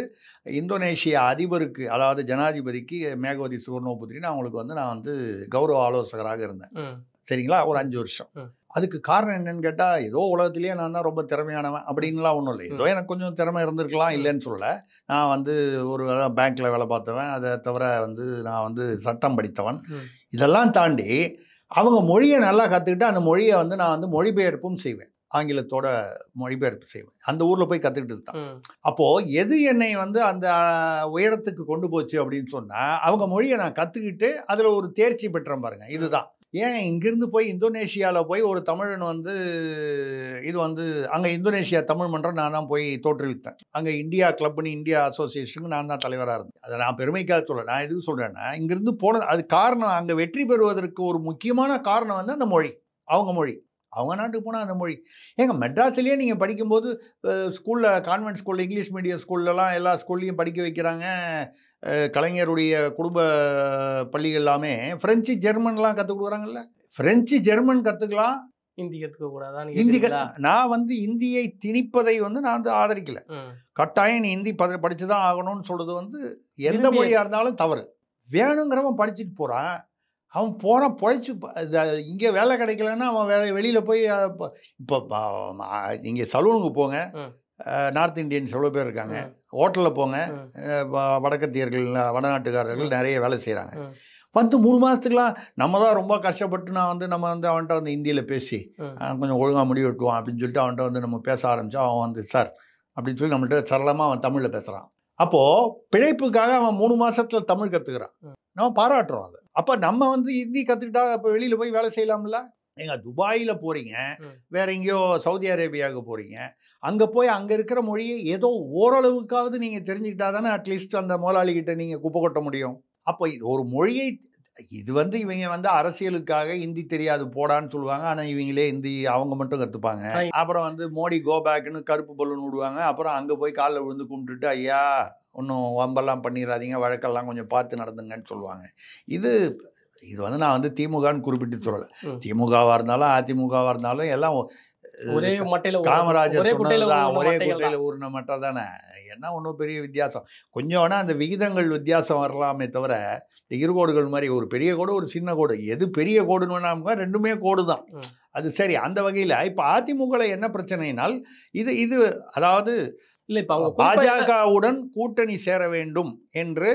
இந்தோனேஷிய அதிபருக்கு, அதாவது ஜனாதிபதிக்கு மேகவதி சுவர்ணோபுத்திரின்னு அவங்களுக்கு வந்து நான் வந்து கௌரவ ஆலோசகராக இருந்தேன். சரிங்களா, ஒரு 5 வருஷம். அதுக்கு காரணம் என்னன்னு கேட்டால், ஏதோ உலகத்திலேயே நான் தான் ரொம்ப திறமையானவன் அப்படின்லாம் ஒன்றும் இல்லை. ஏதோ எனக்கு கொஞ்சம் திறமை இருந்திருக்கலாம், இல்லைன்னு சொல்ல. நான் வந்து ஒரு பேங்க்கில் வேலை பார்த்தவன், அதை தவிர வந்து நான் வந்து சட்டம் படித்தவன். இதெல்லாம் தாண்டி அவங்க மொழியை நல்லா கற்றுக்கிட்டு அந்த மொழியை வந்து நான் வந்து மொழிபெயர்ப்பும் செய்வேன், ஆங்கிலத்தோட மொழிபெயர்ப்பு செய்வேன். அந்த ஊரில் போய் கற்றுக்கிட்டு தான். அப்போது எது என்னை வந்து அந்த உயரத்துக்கு கொண்டு போச்சு அப்படின்னு சொன்னால், அவங்க மொழியை நான் கற்றுக்கிட்டு அதில் ஒரு தேர்ச்சி பெற்றேன் பாருங்க, இதுதான். ஏன் இங்கிருந்து போய் இந்தோனேஷியாவில் போய் ஒரு தமிழன் வந்து இது வந்து அங்கே இந்தோனேஷியா தமிழ் மன்றம் நான் தான் போய் தோற்றுவித்தேன். அங்கே இந்தியா கிளப்னு இந்தியா அசோசியேஷனுக்கு நான் தான் தலைவராக இருந்தேன். அதை நான் பெருமைக்காக சொல்ல, நான் எதுவும் சொல்கிறேன்னா இங்கிருந்து போனது அது காரணம். அங்கே வெற்றி பெறுவதற்கு ஒரு முக்கியமான காரணம் வந்து அந்த மொழி, அவங்க மொழி. அவங்க நாட்டுக்கு போனால் அந்த மொழி. ஏங்க மெட்ராஸ்லேயே நீங்கள் படிக்கும்போது ஸ்கூலில், கான்வென்ட் ஸ்கூலில், இங்கிலீஷ் மீடியம் ஸ்கூல்லலாம் எல்லா ஸ்கூல்லையும் படிக்க வைக்கிறாங்க. கலைஞருடைய குடும்ப பள்ளிகள் எல்லாமே ஃப்ரெஞ்சு ஜெர்மன்லாம் கற்றுக் கொடுக்குறாங்கல்ல. ஃப்ரெஞ்சு ஜெர்மன் கற்றுக்கலாம், ஹிந்தி கற்றுக்கக்கூடாதா? ஹிந்தி நான் வந்து இந்தியை திணிப்பதை வந்து நான் வந்து ஆதரிக்கலை. கட்டாயம் நீ ஹிந்தி படித்து தான் ஆகணும்னு சொல்கிறது வந்து எந்த மொழியாக இருந்தாலும் தவறு. வேணுங்கிறவன் படிச்சுட்டு போகிறான், அவன் போனால் பொழைச்சி. இங்கே வேலை கிடைக்கலன்னா அவன் வெளியில் போய் இப்போ நீங்கள் சலூனுக்கு போங்க, நார்த் இந்தியன்ஸ் எவ்வளோ பேர் இருக்காங்க. ஹோட்டலில் போங்க, வடக்கத்தியர்கள், வடநாட்டுக்காரர்கள் நிறைய வேலை செய்கிறாங்க. வந்து 3 மாதத்துக்குலாம் நம்ம தான் ரொம்ப கஷ்டப்பட்டு நான் வந்து நம்ம வந்து அவன்கிட்ட வந்து ஹிந்தியில் பேசி கொஞ்சம் ஒழுங்காக முடி வெட்டுவான் அப்படின்னு சொல்லிட்டு அவன்கிட்ட வந்து நம்ம பேச ஆரம்பித்தா அவன் வந்து சார் அப்படின்னு சொல்லி நம்மள்ட்ட சரளமாக அவன் தமிழில் பேசுகிறான். அப்போது பிழைப்புக்காக அவன் 3 மாதத்தில் தமிழ் கற்றுக்கிறான், நம்ம பாராட்டுறோம் அதை. அப்போ நம்ம வந்து ஹிந்தி கற்றுக்கிட்டா அப்போ வெளியில் போய் வேலை செய்யலாம்ல. ஏங்க துபாயில் போகிறீங்க, வேற எங்கேயோ சவுதி அரேபியாவுக்கு போகிறீங்க, அங்கே போய் அங்கே இருக்கிற மொழியை ஏதோ ஓரளவுக்காவது நீங்கள் தெரிஞ்சுக்கிட்டா தானே அட்லீஸ்ட் அந்த முதலாளிகிட்ட நீங்கள் குப்பை கொட்ட முடியும். அப்போ ஒரு மொழியை இது வந்து இவங்க வந்து அரசியலுக்காக ஹிந்தி தெரியாது போடான்னு சொல்லுவாங்க, ஆனால் இவங்களே ஹிந்தி அவங்க மட்டும் கற்றுப்பாங்க. அப்புறம் வந்து மோடி கோபேக்னு கருப்பு பலூன் விடுவாங்க. அப்புறம் அங்கே போய் காலில் விழுந்து கும்பிட்டுட்டு ஐயா ஒன்றும் வம்பெல்லாம் பண்ணிடாதீங்க, வழக்கெல்லாம் கொஞ்சம் பார்த்து நடந்துங்கன்னு சொல்லுவாங்க. இது வந்து நான் வந்து திமுகன்னு குறிப்பிட்டு சொல்லலை. திமுகவாக இருந்தாலும் அதிமுகவாக இருந்தாலும் எல்லாம் ஒரே மட்டையில காமராஜர் ஒரே குட்டையில சொன்னதுதான், ஊறின ஒரே மட்டைகள் குட்டையில தான். ஊறின மட்டை தானே. என்ன ஒன்றும் பெரிய வித்தியாசம். கொஞ்சம் வேணா அந்த விகிதங்கள் வித்தியாசம் வரலாமே தவிர, இந்த இருகோடுகள் மாதிரி ஒரு பெரிய கோடு, ஒரு சின்ன கோடு. எது பெரிய கோடுன்னு வேணாம 2மே கோடு தான். ம். அது சரி. அந்த வகையில இப்ப அதிமுகல என்ன பிரச்சனைனால், இது இது அதாவது இல்ல இப்ப அவங்க குறிப்பா என்ன- பாஜகவுடன் கூட்டணி சேர வேண்டும் என்று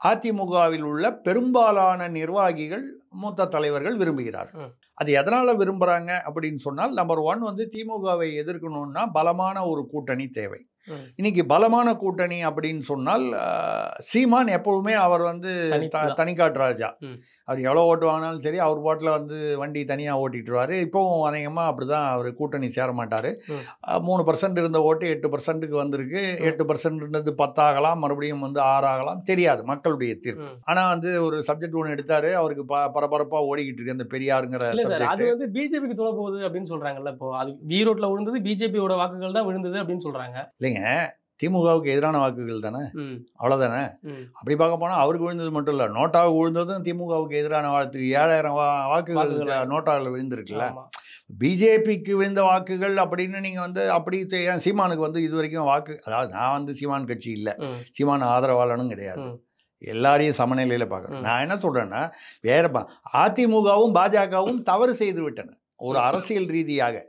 அதிமுகவில் உள்ள பெரும்பாலான நிர்வாகிகள், மூத்த தலைவர்கள் விரும்புகிறார்கள். ம். அது எதனால விரும்புறாங்க அப்படின்னு சொன்னால், நம்பர் 1 வந்து திமுகவை எதிர்க்கணும்னா பலமான ஒரு கூட்டணி தேவை. ம். இன்னைக்கு பலமான கூட்டணி அப்படின்னு சொன்னால், சீமான் எப்பவுமே அவர் வந்து தனித்துதான். தனிக்காட்டு ராஜா. ம். அவர் எவ்வளோ ஓட்டு வாங்கினாலும் சரி, அவர் பாட்டில் வந்து வண்டி தனியாக ஓட்டிட்டுருவார். இப்போவும் அநேகமாக அப்படி தான் அவர் கூட்டணி சேர மாட்டார். ம். 3% இருந்த ஓட்டு 8%க்கு வந்திருக்கு. 8% இருந்தது 10 ஆகலாம், மறுபடியும் வந்து 6 ஆகலாம், தெரியாது, மக்களுடைய தீர்ப்பு. ம். ஆனால் வந்து ஒரு சப்ஜெக்ட் ஒன்று எடுத்தார், அவருக்கு பரபரப்பாக ஓடிக்கிட்டு இருக்கு அந்த பெரியாருங்கிற இல்ல சார், அது சப்ஜெக்ட். வந்து பிஜேபிக்கு துணை போகுது அப்படின்னு சொல்றாங்கல்ல. இப்போ அது ஈரோட்ல விழுந்தது பிஜேபியோட வாக்குகள் தான் விழுந்தது அப்படின்னு சொல்றாங்க. இல்லைங்க, திமுகவுக்கு எதிரான வாக்குகள் தானே, ம். அவ்வளோதானே. ம். அப்படி பார்க்க போனால் அவருக்கு விழுந்தது மட்டும் இல்லை, நோட்டாவுக்கு விழுந்ததும் திமுகவுக்கு எதிரான வாக்கு 7000 வாக்குகள் வாக்குகள். நோட்டாவில் விழுந்திருக்குல்ல. ஆமா. பிஜேபிக்கு விழுந்த வாக்குகள் அப்படின்னு நீங்கள் வந்து அப்படி ஏன் சீமானுக்கு வந்து இது வரைக்கும் வாக்கு, அதாவது நான் வந்து சீமான் கட்சி இல்லை, ம். சீமான் ஆதரவாளனும் கிடையாது, ம். எல்லாரையும் சமநிலையில் பார்க்குறேன். ம். நான் என்ன சொல்கிறேன்னா, அதிமுகவும் பாஜகவும் தவறு செய்து விட்டன ஒரு அரசியல் ரீதியாக,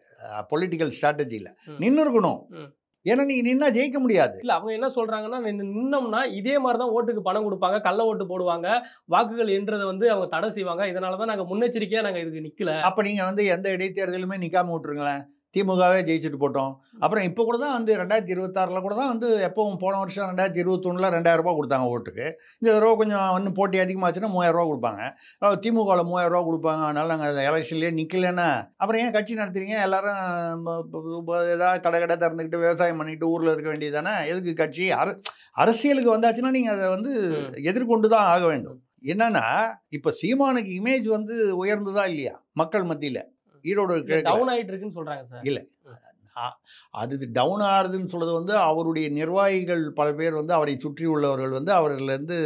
பொலிட்டிக்கல் ஸ்ட்ராட்டஜியில் ம். நின்று இருக்கணும். ம். ஏன்னா நீங்கள் நின்னா ஜெயிக்க முடியாது. இல்ல அவங்க என்ன சொல்றாங்கன்னா, நின்னோம்னா இதே மாதிரி தான் ஓட்டுக்கு பணம் கொடுப்பாங்க, கள்ள ஓட்டு போடுவாங்க, வாக்குகள் எண்றதை வந்து அவங்க தடை செய்வாங்க. இதனால தான் நாங்க முன்னெச்சரிக்கையா நாங்க இதுக்கு நிக்கல. அப்போ நீங்கள் வந்து எந்த இடைத்தேர்தலுமே நிற்காம விட்டுருங்களேன், திமுகவே ஜெயிச்சுட்டு போட்டோம். அப்புறம் இப்போ கூட தான் வந்து 2026 கூட தான் வந்து, எப்பவும் போன வருஷம் 2021 2000 ரூபா கொடுத்தாங்க ஓட்டுக்கு. இந்த தடவை கொஞ்சம் இன்னும் போட்டி அதிகமாச்சுன்னா 3000 ரூபா கொடுப்பாங்க. திமுகவில் 3000 ரூபா கொடுப்பாங்க. அதனால நாங்கள் எலெக்ஷன்லேயே நிற்கலன்னா அப்புறம் ஏன் கட்சி நடத்துறீங்க? எல்லாரும் ஏதாவது கடை திறந்துக்கிட்டு விவசாயம் பண்ணிட்டு ஊரில் இருக்க வேண்டியது தானே. எதுக்கு கட்சி? அரசியலுக்கு வந்தாச்சுன்னா நீங்கள் அதை வந்து எதிர்கொண்டு தான் ஆக வேண்டும். என்னன்னா, இப்போ சீமானுக்கு இமேஜ் வந்து உயர்ந்துதா இல்லையா மக்கள் மத்தியில்? ஈரோடு டவுன் ஆயிட்டு இருக்குன்னு சொல்றாங்க சார். இல்லை, அது டவுன் ஆகுதுன்னு சொல்றது வந்து அவருடைய நிர்வாகிகள் பல பேர் வந்து அவரை சுற்றி உள்ளவர்கள் வந்து அவர்லேருந்து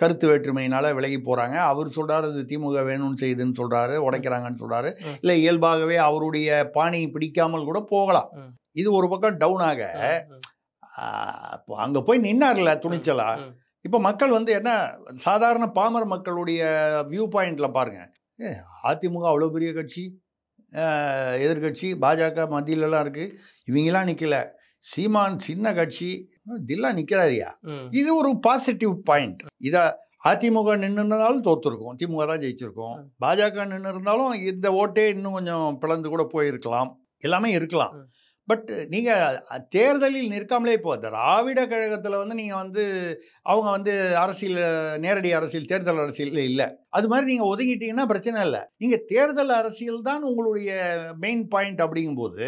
கருத்து வேற்றுமையினால விலகி போகிறாங்க. அவர் சொல்கிறாரு இது திமுக வேணும்னு செய்யுதுன்னு சொல்கிறாரு, உடைக்கிறாங்கன்னு சொல்கிறாரு. இல்லை, இயல்பாகவே அவருடைய பாணி பிடிக்காமல் கூட போகலாம். இது ஒரு பக்கம் டவுன் ஆக, அங்கே போய் நின்னார்ல துணிச்சலா. இப்போ மக்கள் வந்து என்ன, சாதாரண பாமர மக்களுடைய வியூ பாயிண்டில் பாருங்கள், அதிமுக அவ்வளோ பெரிய கட்சி, எதிர்கட்சி பாஜக மத்தியிலலாம் இருக்குது, இவங்கெல்லாம் நிற்கல, சீமான் சின்ன கட்சி இதெல்லாம் நிற்கிறாரியா. இது ஒரு பாசிட்டிவ் பாயிண்ட். இதை அதிமுக நின்று இருந்தாலும் தோற்றுருக்கும், திமுக தான் ஜெயிச்சிருக்கும். பாஜக நின்று இருந்தாலும் இந்த ஓட்டே இன்னும் கொஞ்சம் பிளந்து கூட போயிருக்கலாம், எல்லாமே இருக்கலாம். பட் நீங்கள் தேர்தலில் நிற்காமலே இப்போ திராவிட கழகத்தில் வந்து நீங்கள் வந்து அவங்க வந்து அரசியல், நேரடி அரசியல், தேர்தல் அரசியல் இல்லை. அது மாதிரி நீங்கள் ஒதுங்கிட்டீங்கன்னா பிரச்சனை இல்லை. நீங்கள் தேர்தல் அரசியல் தான் உங்களுடைய மெயின் பாயிண்ட். அப்படிங்கும்போது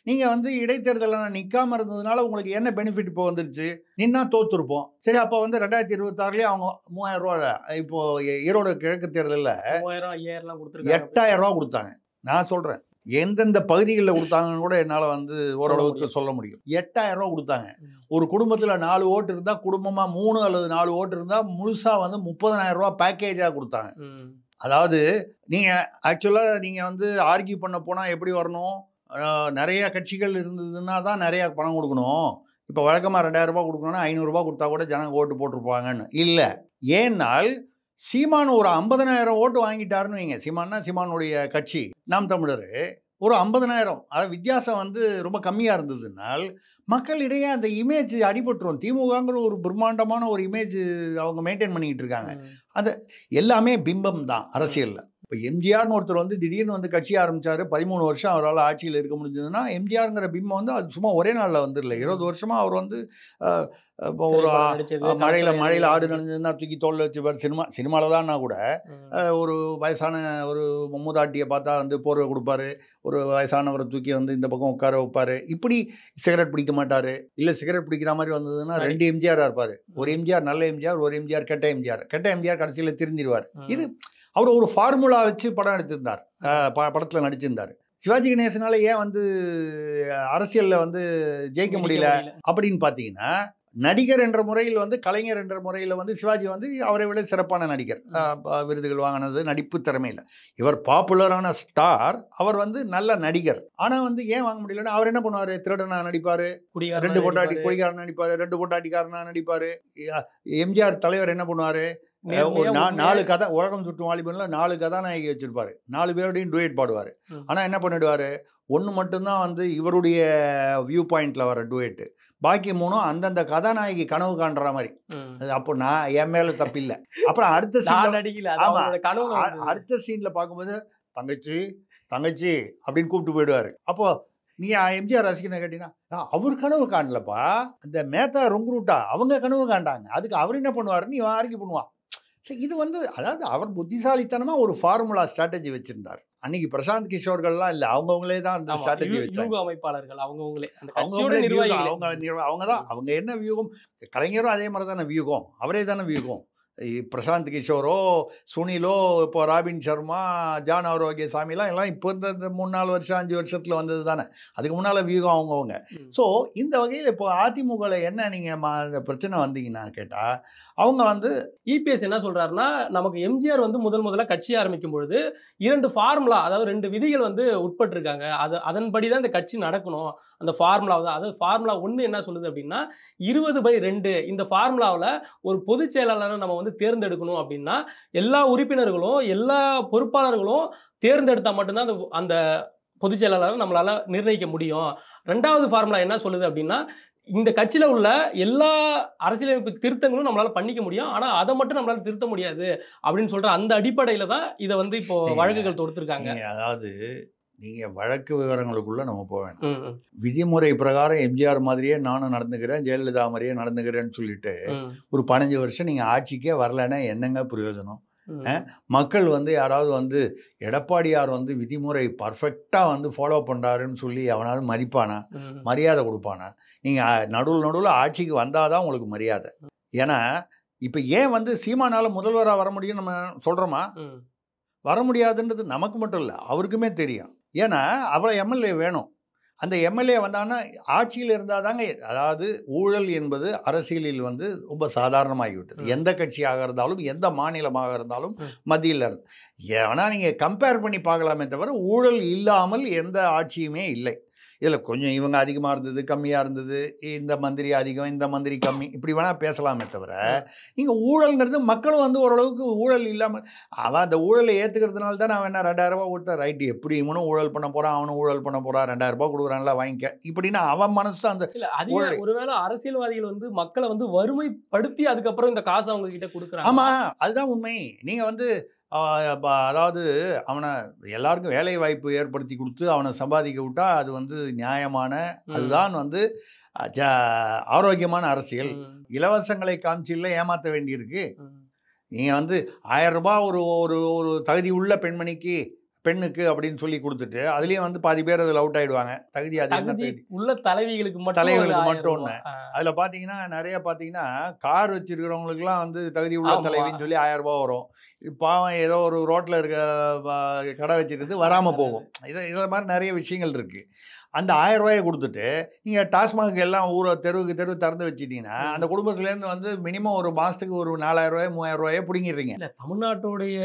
நீங்கள் வந்து இடைத்தேர்தலில் நிற்காமல் இருந்ததுனால உங்களுக்கு என்ன பெனிஃபிட் இப்போ வந்துருச்சு? நின்னா தோற்றுருப்போம். சரி, அப்போ வந்து 2026 அவங்க 3000 ரூபா, இப்போது ஈரோடு கிழக்கு தேர்தலில் 8000 ரூபா கொடுத்தாங்க. நான் சொல்கிறேன், எந்தெந்த பகுதிகளில் கொடுத்தாங்கன்னு கூட என்னால் வந்து ஓரளவுக்கு சொல்ல முடியும். 8000 ரூபா கொடுத்தாங்க. ஒரு குடும்பத்தில் 4 ஓட்டு இருந்தால், குடும்பமாக 3 அல்லது 4 ஓட்டு இருந்தால் முழுசாக வந்து 30,000 ரூபா பேக்கேஜாக கொடுத்தாங்க. அதாவது நீங்கள் ஆக்சுவலாக நீங்கள் வந்து ஆர்கியூ பண்ண போனால் எப்படி வரணும், நிறைய கட்சிகள் இருந்ததுன்னா தான் நிறையா பணம் கொடுக்கணும். இப்போ வழக்கமாக 2000 ரூபா கொடுக்கணும்னா 500 ரூபா கொடுத்தா கூட ஜனங்க ஓட்டு போட்டிருப்பாங்கன்னு இல்லை. ஏன்னால் சீமான் ஒரு 50,000 ஓட்டு வாங்கிட்டாருன்னு வைங்க. சீமானுடைய கட்சி நாம் தமிழர் ஒரு 50,000, அதாவது வித்தியாசம் வந்து ரொம்ப கம்மியாக இருந்ததுனால் மக்களிடையே அந்த இமேஜ் அடிபட்டுரும். திமுகங்கிற ஒரு பிரம்மாண்டமான ஒரு இமேஜ் அவங்க மெயின்டைன் பண்ணிக்கிட்டு இருக்காங்க. அது எல்லாமே பிம்பம் தான் அரசியலில். இப்போ எம்ஜிஆர்னு ஒருத்தர் வந்து திடீர்னு வந்து கட்சி ஆரம்பித்தார், 13 வருஷம் அவரால் ஆட்சியில் இருக்க முடிஞ்சதுன்னா எம்ஜிஆருங்கிற பிம்பம் வந்து அது சும்மா ஒரே நாளில் வந்துடல. 20 வருஷமாக அவர் வந்து இப்போ ஒரு மழையில் ஆடு நனைஞ்சதுன்னா தூக்கி தோளில் வச்சுப்பார். சினிமாவில் தான்னா கூட ஒரு வயசான ஒரு மூதாட்டியை பார்த்தா வந்து போர்வை கொடுப்பாரு, ஒரு வயசானவரை தூக்கி வந்து இந்த பக்கம் உட்கார வைப்பார். இப்படி சிகரெட் பிடிக்க மாட்டார். இல்லை, சிகரெட் பிடிக்கிற மாதிரி வந்ததுன்னா 2 எம்ஜிஆராக இருப்பார். ஒரு எம்ஜிஆர் நல்ல எம்ஜிஆர், ஒரு எம்ஜிஆர் கெட்ட எம்ஜிஆர். கெட்ட எம்ஜிஆர் கடைசியில் திருந்திடுவார். இது அவர் ஒரு ஃபார்முலா வச்சு படம் எடுத்திருந்தார், படத்தில் நடிச்சிருந்தார். சிவாஜி கணேசனால ஏன் வந்து அரசியலில் வந்து ஜெயிக்க முடியல அப்படின்னு பார்த்தீங்கன்னா, நடிகர் என்ற முறையில் வந்து கலைஞர் என்ற முறையில் வந்து சிவாஜி வந்து அவரை விட சிறப்பான நடிகர். விருதுகள் வாங்கினது நடிப்பு திறமையில். இவர் பாப்புலரான ஸ்டார், அவர் வந்து நல்ல நடிகர். ஆனால் வந்து ஏன் வாங்க முடியலன்னா அவர் என்ன பண்ணுவார்? திருடனா நடிப்பார், ரெண்டு பொண்டாட்டி குடிகாரனா நடிப்பார், ரெண்டு பொண்டாட்டிக்காரனா நடிப்பார். எம்ஜிஆர் தலைவர் என்ன பண்ணுவார்? ஒரு 4 கதை, உலகம் சுற்றும் வாலிபன்ல 4 கதாநாயகி வச்சிருப்பாரு, 4 பேரோடையும் டூயட் பாடுவார். ஆனால் என்ன பண்ணிடுவார்? ஒன்று மட்டும்தான் வந்து இவருடைய வியூ பாயிண்ட்ல வர டூயட்டு, பாக்கி 3 அந்தந்த கதாநாயகி கனவு காண்ற மாதிரி. அப்போ நான் என் மேல தப்பில்லை. அப்புறம் அடுத்த சீன்ல பார்க்கும்போது தங்கச்சி தங்கச்சி அப்படின்னு கூப்பிட்டு போயிடுவாரு. அப்போ நீ எம்ஜிஆர் ரசிகனை கேட்டீங்கன்னா அவர் கனவு காணலப்பா, அந்த மேத்தா ரொங்குருட்டா அவங்க கனவு காண்டாங்க, அதுக்கு அவர் என்ன பண்ணுவாருன்னு இவன் ஆர்கியூ பண்ணுவான். சரி, இது வந்து அதாவது அவர் புத்திசாலித்தனமாக ஒரு ஃபார்முலா ஸ்ட்ராட்டஜி வச்சிருந்தார். அன்னைக்கு பிரசாந்த் கிஷோர்கள்லாம் இல்லை, அவங்கவுங்களே தான் அந்த ஸ்ட்ராட்டஜி வச்சாங்க. அமைப்பாளர்கள் அவங்கவுங்களே அவங்க தான். அவங்க என்ன வியூகம், கலைஞரும் அதே மாதிரி தானே வியூகம், அவரே தானே வியூகம். பிரசாந்த் கிஷோரோ சுனிலோ இப்போ ராபின் சர்மா ஜான் ஆரோக்கியசாமிலாம் எல்லாம் இப்போ இந்த 3-4 வருஷம் 5 வருஷத்தில் வந்தது தானே. அதுக்கு முன்னால் வியூகம் அவங்கவுங்க. ஸோ இந்த வகையில் இப்போ அதிமுகவில் என்ன நீங்கள் இந்த பிரச்சனை வந்தீங்கன்னா கேட்டால் அவங்க வந்து இபிஎஸ் என்ன சொல்கிறாருன்னா, நமக்கு எம்ஜிஆர் வந்து முதல்ல கட்சி ஆரம்பிக்கும் பொழுது 2 ஃபார்முலா, அதாவது 2 விதிகள் வந்து உட்பட்டிருக்காங்க. அதன்படி தான் இந்த கட்சி நடக்கணும். அந்த ஃபார்முலா தான், அதாவது ஃபார்முலா 1 என்ன சொல்லுது அப்படின்னா 20/2. இந்த ஃபார்முலாவில் ஒரு பொதுச் செயலாளரை நம்ம வந்து தேர்ந்தெடுக்கணும் அப்படின்னா எல்லா உறுப்பினர்களும் எல்லா பொறுப்பாளர்களும் தேர்ந்தெடுத்தா மட்டும்தான் அந்த பொதுச் செயலாளரை நம்மளால நிர்ணயிக்க முடியும். 2வது ஃபார்முலா என்ன சொல்லுது அப்படின்னா, இந்த கட்சியில உள்ள எல்லா அரசியலமைப்பு திருத்தங்களும் நம்மளால பண்ணிக்க முடியும், ஆனா அதை மட்டும் நம்மளால திருத்த முடியாது அப்படின்னு சொல்ற அந்த அடிப்படையில தான் இதை வந்து இப்போ வழக்குகள் தொடுத்திருக்காங்க. அதாவது நீங்கள் வழக்கு விவரங்களுக்குள்ளே நம்ம போக வேண்டாம். விதிமுறை பிரகாரம் எம்ஜிஆர் மாதிரியே நானும் நடந்துக்கிறேன், ஜெயலலிதா மாதிரியே நடந்துக்கிறேன்னு சொல்லிட்டு ஒரு 15 வருஷம் நீங்கள் ஆட்சிக்கே வரலன்னா என்னங்க பிரயோஜனம்? மக்கள் வந்து யாராவது வந்து எடப்பாடியார் வந்து விதிமுறை பர்ஃபெக்டாக வந்து ஃபாலோ பண்ணுறாருன்னு சொல்லி அவனாவது மதிப்பானா, மரியாதை கொடுப்பானா? நீங்கள் நடுவில் ஆட்சிக்கு வந்தால் தான் உங்களுக்கு மரியாதை. ஏன்னா இப்போ ஏன் வந்து சீமானால் முதல்வராக வர முடியும் நம்ம சொல்கிறோமா? வர முடியாதுன்றது நமக்கு மட்டும் இல்லை, அவருக்குமே தெரியும். ஏன்னா அவ்வளோ எம்எல்ஏ வேணும். அந்த எம்எல்ஏ வந்தாங்கன்னா ஆட்சியில் இருந்தால் தாங்க. அதாவது ஊழல் என்பது அரசியலில் வந்து ரொம்ப சாதாரணமாகிவிட்டது. எந்த கட்சியாக இருந்தாலும் எந்த மாநிலமாக இருந்தாலும் மத்தியில் இருந்து ஏன்னா நீங்கள் கம்பேர் பண்ணி பார்க்கலாமே தவிர ஊழல் இல்லாமல் எந்த ஆட்சியுமே இல்லை. இதில் கொஞ்சம் இவங்க அதிகமாக இருந்தது, கம்மியாக இருந்தது, இந்த மந்திரி அதிகம், இந்த மந்திரி கம்மி, இப்படி வேணால் பேசலாமே தவிர நீங்கள் ஊழல்ங்கிறது மக்களும் வந்து ஓரளவுக்கு ஊழல் இல்லாமல் அவன் அந்த ஊழலை ஏற்றுக்கிறதுனால தான் அவன் என்ன 2000 ரூபா கொடுத்தா ரைட்டு, எப்படி இவனும் ஊழல் பண்ண போகிறான் அவனும் ஊழல் பண்ண போகிறான், 2000 ரூபா கொடுக்குறான்ல வாங்கிக்க, இப்படின்னா அவன் மனசு அந்த ஒருவேளை அரசியல்வாதிகள் வந்து மக்களை வந்து வறுமைப்படுத்தி அதுக்கப்புறம் இந்த காசு அவங்க கிட்ட கொடுக்குறாங்க. ஆமாம், அதுதான் உண்மை. நீங்கள் வந்து அதாவது அவனை எல்லாருக்கும் வேலை வாய்ப்பு ஏற்படுத்தி கொடுத்து அவனை சம்பாதிக்க விட்டா அது வந்து நியாயமான, அதுதான் வந்து ஆரோக்கியமான அரசியல். இலவசங்களை காமிச்சில்ல ஏமாற்ற வேண்டியிருக்கு. நீங்கள் வந்து 1000 ரூபாய் ஒரு தகுதி உள்ள பெண்ணுக்கு அப்படின்னு சொல்லி கொடுத்துட்டு அதுலேயும் வந்து பாதி பேர் அதில் அவுட் ஆகிடுவாங்க. தகுதி உள்ள தலைவிகளுக்கு மட்டும் ஒன்று. அதில் பார்த்தீங்கன்னா நிறைய பார்த்தீங்கன்னா கார் வச்சிருக்கிறவங்களுக்குலாம் வந்து தகுதி உள்ள தலைவின்னு சொல்லி 1000 ரூபா வரும். பாவம் ஏதோ ஒரு ரோட்டில் இருக்க கடை வச்சுருந்து வராமல் போகும். இதை மாதிரி நிறைய விஷயங்கள் இருக்குது. அந்த 1000 ரூபாயை கொடுத்துட்டு நீங்கள் டாஸ்மாக் எல்லாம் தெருவுக்கு தெரு திறந்து வச்சுட்டீங்கன்னா அந்த குடும்பத்துலேருந்து வந்து மினிமம் ஒரு மாதத்துக்கு ஒரு 4000 ரூபாய் 3000 ரூபாயை பிடிங்கிடுறீங்க. இல்லை, தமிழ்நாட்டுடைய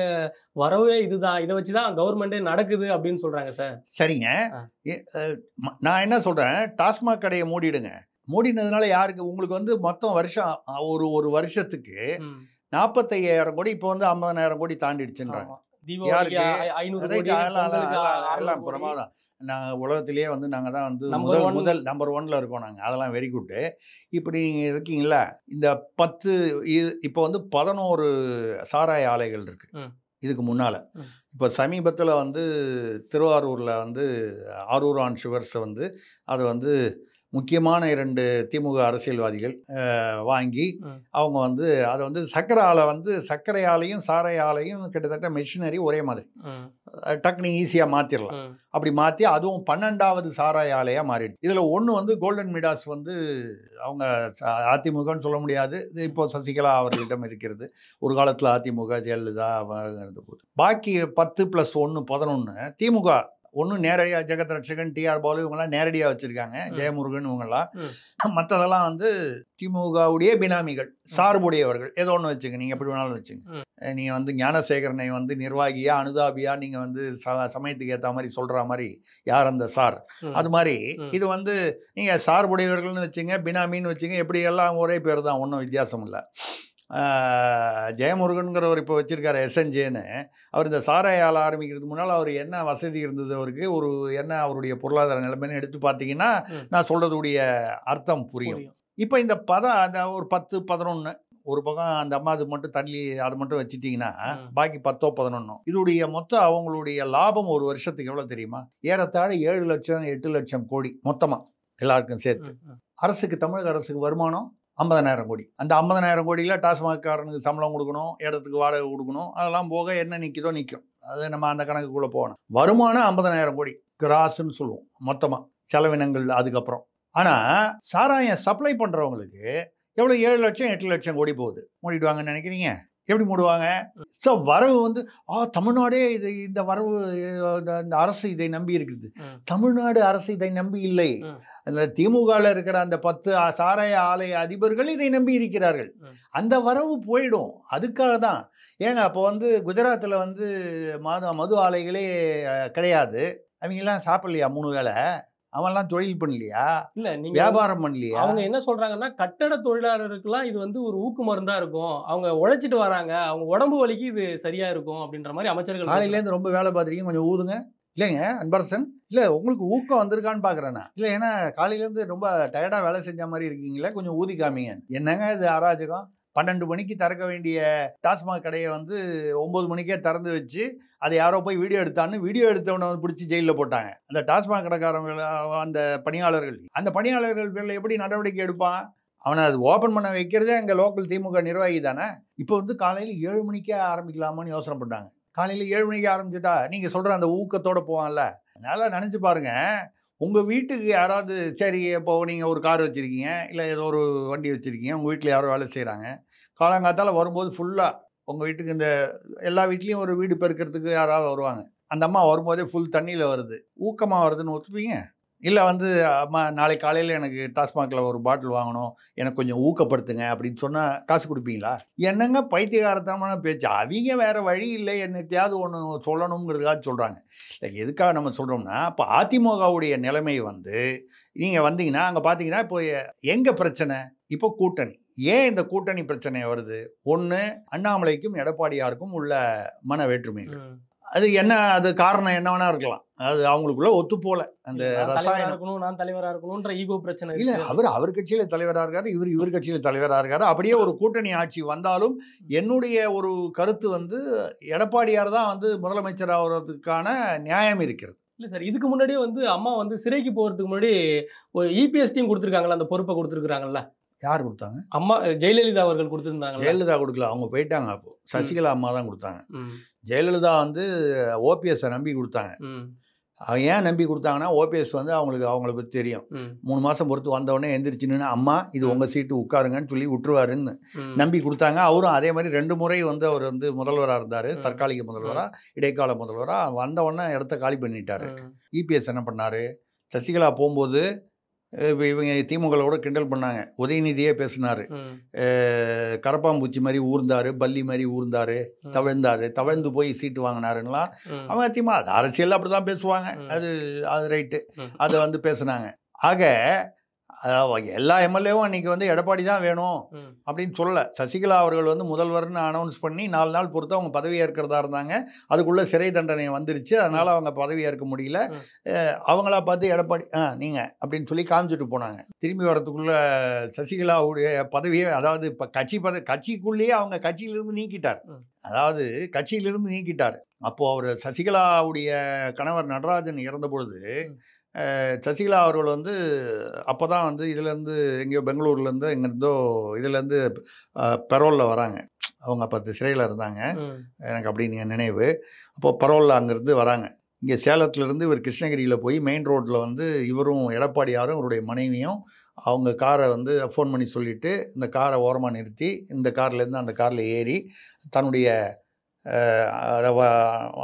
வரவே இதுதான், இதை வச்சு தான் கவர்மெண்ட்டே நடக்குது அப்படின்னு சொல்கிறாங்க சார். சரிங்க, நான் என்ன சொல்கிறேன், டாஸ்மாக் கடையை மூடிடுங்க. மூடினதுனால யாருக்கு? உங்களுக்கு வந்து மொத்தம் வருஷம் ஒரு வருஷத்துக்கு 45,000 கோடி, இப்போ வந்து 50,000 கோடி தாண்டிடுச்சுன்றாங்க. எல்லாம் பிரமாதம். நாங்கள் உலகத்திலேயே வந்து நாங்கள் தான் வந்து முதல் நம்பர் 1ல இருக்கோம் நாங்கள். அதெல்லாம் வெரி குட்டு. இப்படி நீங்கள் இருக்கீங்களா? இந்த 10 இப்போ வந்து 11 சாராய ஆலைகள் இருக்குது இதுக்கு முன்னால். இப்போ சமீபத்தில் வந்து திருவாரூரில் வந்து ஆரூர் ஆன் சுகர்ஸை வந்து அதை வந்து முக்கியமான 2 திமுக அரசியல்வாதிகள் வாங்கி அவங்க வந்து அதை வந்து சர்க்கரை ஆலையும் சாராய ஆலையும் கிட்டத்தட்ட மெஷினரி ஒரே மாதிரி டக்குனு ஈஸியாக மாற்றிடலாம். அப்படி மாற்றி அதுவும் 12வது சாராய ஆலையாக மாறிடுது. இதில் ஒன்று வந்து கோல்டன் மிடாஸ் வந்து அவங்க அதிமுகன்னு சொல்ல முடியாது, இப்போ சசிகலா அவர்களிடம் இருக்கிறது. ஒரு காலத்தில் அதிமுக ஜெயலலிதா இருந்த போது. பாக்கி 10 + 1 11 திமுக ஒன்று நேரடியாக ஜெகத் ரட்சகன், டிஆர் பாலு இவங்கெல்லாம் நேரடியாக வச்சுருக்காங்க, ஜெயமுருகன் இவங்கெல்லாம். ம். மற்றதெல்லாம் வந்து திமுகவுடைய பினாமிகள், சார்புடையவர்கள், ஏதோ ஒன்று வச்சுங்க, நீங்கள் எப்படி வேணாலும் வச்சுங்க. நீங்கள் வந்து ஞானசேகரனை வந்து நிர்வாகியா அனுதாபியா நீங்கள் வந்து சமயத்துக்கு ஏற்ற மாதிரி சொல்கிற மாதிரி யார் அந்த சார், அது மாதிரி இது வந்து நீங்கள் சார்புடையவர்கள்னு வச்சுங்க, பினாமின்னு வச்சுங்க, எப்படி எல்லாம் ஒரே பேர் தான், ஒன்றும் வித்தியாசம் இல்லை. ஜெயமுருகன்கிறவர் இப்போ வச்சுருக்காரு எஸ்என்ஜேன்னு. அவர் இந்த சாராய ஆலை ஆரம்பிக்கிறதுக்கு முன்னால் அவர் என்ன வசதி இருந்தது, அவருக்கு ஒரு என்ன அவருடைய பொருளாதார நிலைமைன்னு எடுத்து பார்த்தீங்கன்னா நான் சொல்கிறதுடைய அர்த்தம் புரியும். இப்போ இந்த அந்த ஒரு 10, 11 ஒரு பக்கம் அந்த அம்மா அது மட்டும் தள்ளி அது மட்டும் வச்சுட்டிங்கன்னா பாக்கி 10, 11 இதோடைய மொத்தம் அவங்களுடைய லாபம் ஒரு வருஷத்துக்கு எவ்வளோ தெரியுமா? ஏறத்தாழ 7 லட்சம் 8 லட்சம் கோடி மொத்தமாக எல்லாருக்கும் சேர்த்து. அரசுக்கு, தமிழக அரசுக்கு வருமானம் 50,000 கோடி. அந்த 50,000 கோடியில் டாஸ்மாக்காரனுக்கு சம்பளம் கொடுக்கணும், இடத்துக்கு வாடகை கொடுக்கணும், அதெல்லாம் போக என்ன நிற்கிதோ நிற்கும். அது நம்ம அந்த கணக்குக்குள்ளே போகணும். வருமானம் 50,000 கோடி கிராஸ்ன்னு சொல்லுவோம் மொத்தமாக, செலவினங்கள் அதுக்கப்புறம். ஆனால் சாராயம் சப்ளை பண்ணுறவங்களுக்கு எவ்வளோ 7 லட்சம் 8 லட்சம் கோடி போகுது. மூடிடுவாங்கன்னு நினைக்கிறீங்க? எப்படி மூடுவாங்க? ஸோ வரவு வந்து தமிழ்நாடே இது, இந்த வரவு இந்த அரசு இதை நம்பி இருக்குது. தமிழ்நாடு அரசு இதை நம்பி இல்லை. அந்த திமுகவில் இருக்கிற அந்த 10 சாராய ஆலை அதிபர்கள் இதை நம்பி இருக்கிறார்கள். அந்த வரவு போயிடும். அதுக்காக தான். ஏங்க அப்போ வந்து குஜராத்தில் வந்து மது ஆலைகளே கிடையாது. அவங்கெல்லாம் சாப்பிடலையா 3 வேளை? அவன்லாம் தொழில் பண்ணலையா? இல்ல, நீங்க வியாபாரம் பண்ணலையா? அவங்க என்ன சொல்றாங்கன்னா, கட்டட தொழிலாளருக்குலாம் இது வந்து ஒரு ஊக்கு மருந்தா இருக்கும். அவங்க உழைச்சிட்டு வராங்க, அவங்க உடம்பு வலிக்கு இது சரியா இருக்கும் அப்படின்ற மாதிரி அமைச்சர்கள். காலையிலேருந்து ரொம்ப வேலை பார்த்துருக்கீங்க, கொஞ்சம் ஊதுங்க. இல்லைங்க அன்பரசன், இல்லை உங்களுக்கு ஊக்கம் வந்திருக்கான்னு பார்க்குறேண்ணா. இல்லை, ஏன்னா காலையிலேருந்து ரொம்ப டயர்டாக வேலை செஞ்ச மாதிரி இருக்கீங்களே, கொஞ்சம் ஊதி காமிங்க. என்னங்க இது அராஜகம்? 12 மணிக்கு திறக்க வேண்டிய டாஸ்மாக் கடையை வந்து 9 மணிக்கே திறந்து வச்சு அதை யாரோ போய் வீடியோ எடுத்தான்னு வீடியோ எடுத்தவனை வந்து பிடிச்சி ஜெயிலில் போட்டாங்க. அந்த டாஸ்மாக் கடைக்காரங்க, அந்த பணியாளர்கள் பேரில் எப்படி நடவடிக்கை எடுப்பான்? அவனை அது ஓப்பன் பண்ண வைக்கிறதே எங்கள் லோக்கல் திமுக நிர்வாகி தானே. இப்போ வந்து காலையில் 7 மணிக்கே ஆரம்பிக்கலாமான்னு யோசனை பண்ணாங்க. காலையில் 7 மணிக்கு ஆரம்பிச்சுட்டா நீங்கள் சொல்கிற அந்த ஊக்கத்தோடு போவான்ல. அதனால் நினச்சி பாருங்கள், உங்கள் வீட்டுக்கு யாராவது, சரி இப்போ நீங்கள் ஒரு கார் வச்சுருக்கீங்க, இல்லை ஏதோ ஒரு வண்டி வச்சுருக்கீங்க, உங்கள் வீட்டில் யாரோ வேலை செய்கிறாங்க, காலங்காத்தால் வரும்போது ஃபுல்லாக உங்கள் வீட்டுக்கு இந்த எல்லா வீட்லேயும் ஒரு வீடு பெருக்கிறதுக்கு யாராவது வருவாங்க. அந்த அம்மா வரும்போதே ஃபுல் தண்ணியில் வருது, ஊக்கமாக வருதுன்னு ஒத்துப்பீங்க? இல்லை வந்து அம்மா நாளைக்கு காலையில் எனக்கு டாஸ்மாகில் ஒரு பாட்டில் வாங்கணும், எனக்கு கொஞ்சம் ஊக்கப்படுத்துங்க அப்படின்னு சொன்னால் காசு கொடுப்பீங்களா? என்னங்க பைத்தியகாரத்தனமான பேச்சு. அவங்க வேறு வழி இல்லை, என்னத்தையாவது ஒன்று சொல்லணுங்கிறதுக்காக சொல்கிறாங்க. இல்லை, எதுக்காக நம்ம சொல்கிறோம்னா, இப்போ அதிமுகவுடைய நிலைமை வந்து நீங்கள் வந்தீங்கன்னா அங்கே பார்த்தீங்கன்னா இப்போ எங்கே பிரச்சனை? இப்போ கூட்டணி. ஏன் இந்த கூட்டணி பிரச்சனை வருது? ஒன்று, அண்ணாமலைக்கும் எடப்பாடியாருக்கும் உள்ள மன வேற்றுமைகள். அது என்ன, அது காரணம் என்ன வேணா இருக்கலாம். அது அவங்களுக்குள்ள ஒத்து போல அந்த ரசாயனம். நான் தலைவரா இருக்கணும்ன்ற ஈகோ பிரச்சனை இல்லை, அவர் கட்சியில தலைவராக இருக்காரு, இவர் கட்சியில தலைவராக இருக்காரு. அப்படியே ஒரு கூட்டணி ஆட்சி வந்தாலும் என்னுடைய ஒரு கருத்து வந்து எடப்பாடியார் தான் வந்து முதலமைச்சர் ஆகிறதுக்கான நியாயம் இருக்கிறது. இல்லை சார், இதுக்கு முன்னாடியே வந்து அம்மா வந்து சிறைக்கு போகிறதுக்கு முன்னாடி ஒரு இபிஎஸ் டீம் கொடுத்துருக்காங்களா, அந்த பொறுப்பை கொடுத்துருக்குறாங்கல்ல? யார் கொடுத்தாங்க? அம்மா ஜெயலலிதா அவர்கள் கொடுத்துருந்தாங்க. ஜெயலலிதா கொடுக்கல, அவங்க போயிட்டாங்க. அப்போ சசிகலா அம்மா தான் கொடுத்தாங்க. ஜெயலலிதா வந்து ஓபிஎஸ்ஸை நம்பி கொடுத்தாங்க. அவன் ஏன் நம்பி கொடுத்தாங்கன்னா, ஓபிஎஸ் வந்து அவங்கள பற்றி தெரியும். 3 மாதம் பொறுத்து வந்தவொடனே எந்திரிச்சுன்னு, அம்மா இது உங்கள் சீட்டு உட்காருங்கன்னு சொல்லி விட்டுருவாருன்னு நம்பி கொடுத்தாங்க. அவரும் அதே மாதிரி 2 முறை வந்து அவர் வந்து முதல்வராக இருந்தார், தற்காலிக முதல்வராக, இடைக்கால முதல்வராக. வந்தவொடனே இடத்த காலி பண்ணிட்டார். இபிஎஸ் என்ன பண்ணார்? சசிகலா போகும்போது இவங்க திமுகவோட கிண்டல் பண்ணாங்க. உதயநிதியே பேசினார், கரப்பாம்பூச்சி மாதிரி ஊர்ந்தார், பல்லி மாதிரி ஊர்ந்தார், தவழ்ந்து போய் சீட்டு வாங்கினாருங்களாம். அவங்க திமுக அரசியல் அப்படி தான் பேசுவாங்க, அது ரைட்டு, அதை வந்து பேசுனாங்க. ஆக எல்லா எம்எல்ஏவும் அன்றைக்கி வந்து எடப்பாடி தான் வேணும் அப்படின்னு சொல்லலை. சசிகலா அவர்கள் வந்து முதல்வர்னு அனௌன்ஸ் பண்ணி 4 நாள் பொறுத்து அவங்க பதவி ஏற்கிறதா இருந்தாங்க. அதுக்குள்ளே சிறை தண்டனை வந்துருச்சு, அதனால் அவங்க பதவி ஏற்க முடியல. அவங்களா பார்த்து எடப்பாடி நீங்கள் அப்படின்னு சொல்லி காமிச்சிட்டு போனாங்க. திரும்பி வரத்துக்குள்ளே சசிகலாவுடைய பதவியை, அதாவது இப்போ கட்சிக்குள்ளேயே அவங்க கட்சியிலிருந்து நீக்கிட்டார். அப்போது அவர் சசிகலாவுடைய கணவர் நடராஜன் இறந்த பொழுது சசிகலா அவர்கள் வந்து அப்போ தான் வந்து இதுலேருந்து எங்கேயோ பெங்களூர்லேருந்து எங்கேருந்தோ இதுலேருந்து பெரோலில் வராங்க. அவங்க அப்போ சிறையில் இருந்தாங்க, எனக்கு அப்படின்னு நினைவு. அப்போது பெரோலில் அங்கேருந்து வராங்க. இங்கே சேலத்துலேருந்து இவர் கிருஷ்ணகிரியில் போய் மெயின் ரோட்டில் வந்து இவரும் எடப்பாடியாரும் இவருடைய மனைவியும் அவங்க காரை வந்து ஃபோன் பண்ணி சொல்லிவிட்டு இந்த காரை ஓரமாக நிறுத்தி இந்த கார்லேருந்து அந்த காரில் ஏறி தன்னுடைய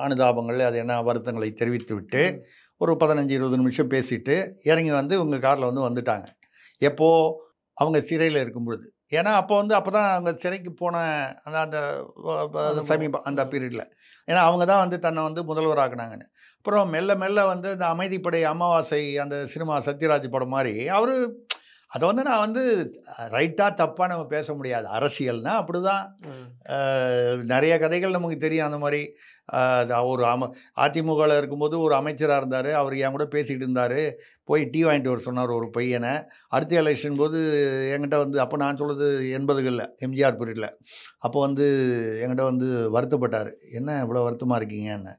அனுதாபங்கள் அது என்ன வருத்தங்களை தெரிவித்து விட்டு ஒரு 15-20 நிமிஷம் பேசிட்டு இறங்கி வந்து உங்கள் காரில் வந்து வந்துட்டாங்க. எப்போ அவங்க சிறையில் இருக்கும் பொழுது. ஏன்னா அப்போ தான் அவங்க சிறைக்கு போன அந்த சமீபம் அந்த பீரியடில். ஏன்னா அவங்க தான் வந்து தன்னை வந்து முதல்வராக்குனாங்கன்னு. அப்புறம் மெல்ல மெல்ல வந்து இந்த அமைதிப்படை அமாவாசை அந்த சினிமா சத்யராஜ் படம் மாதிரி அவர் அதை வந்து நான் வந்து ரைட்டாக தப்பாக நம்ம பேச முடியாது. அரசியல்னா அப்படி தான். நிறைய கதைகள் நமக்கு தெரியும். அந்த மாதிரி ஒரு அதிமுகவில் இருக்கும்போது ஒரு அமைச்சராக இருந்தார். அவர் என் கூட பேசிக்கிட்டு இருந்தார். போய் டீ வாங்கிட்டு வர சொன்னார் ஒரு பையனை. அடுத்த எலெக்ஷன் போது என்கிட்ட வந்து அப்போ நான் சொல்கிறது 80களில் எம்ஜிஆர் பீரியடில். அப்போ வந்து என்கிட்ட வந்து வருத்தப்பட்டார். என்ன இவ்வளோ வருத்தமாக இருக்கீங்கன்னு.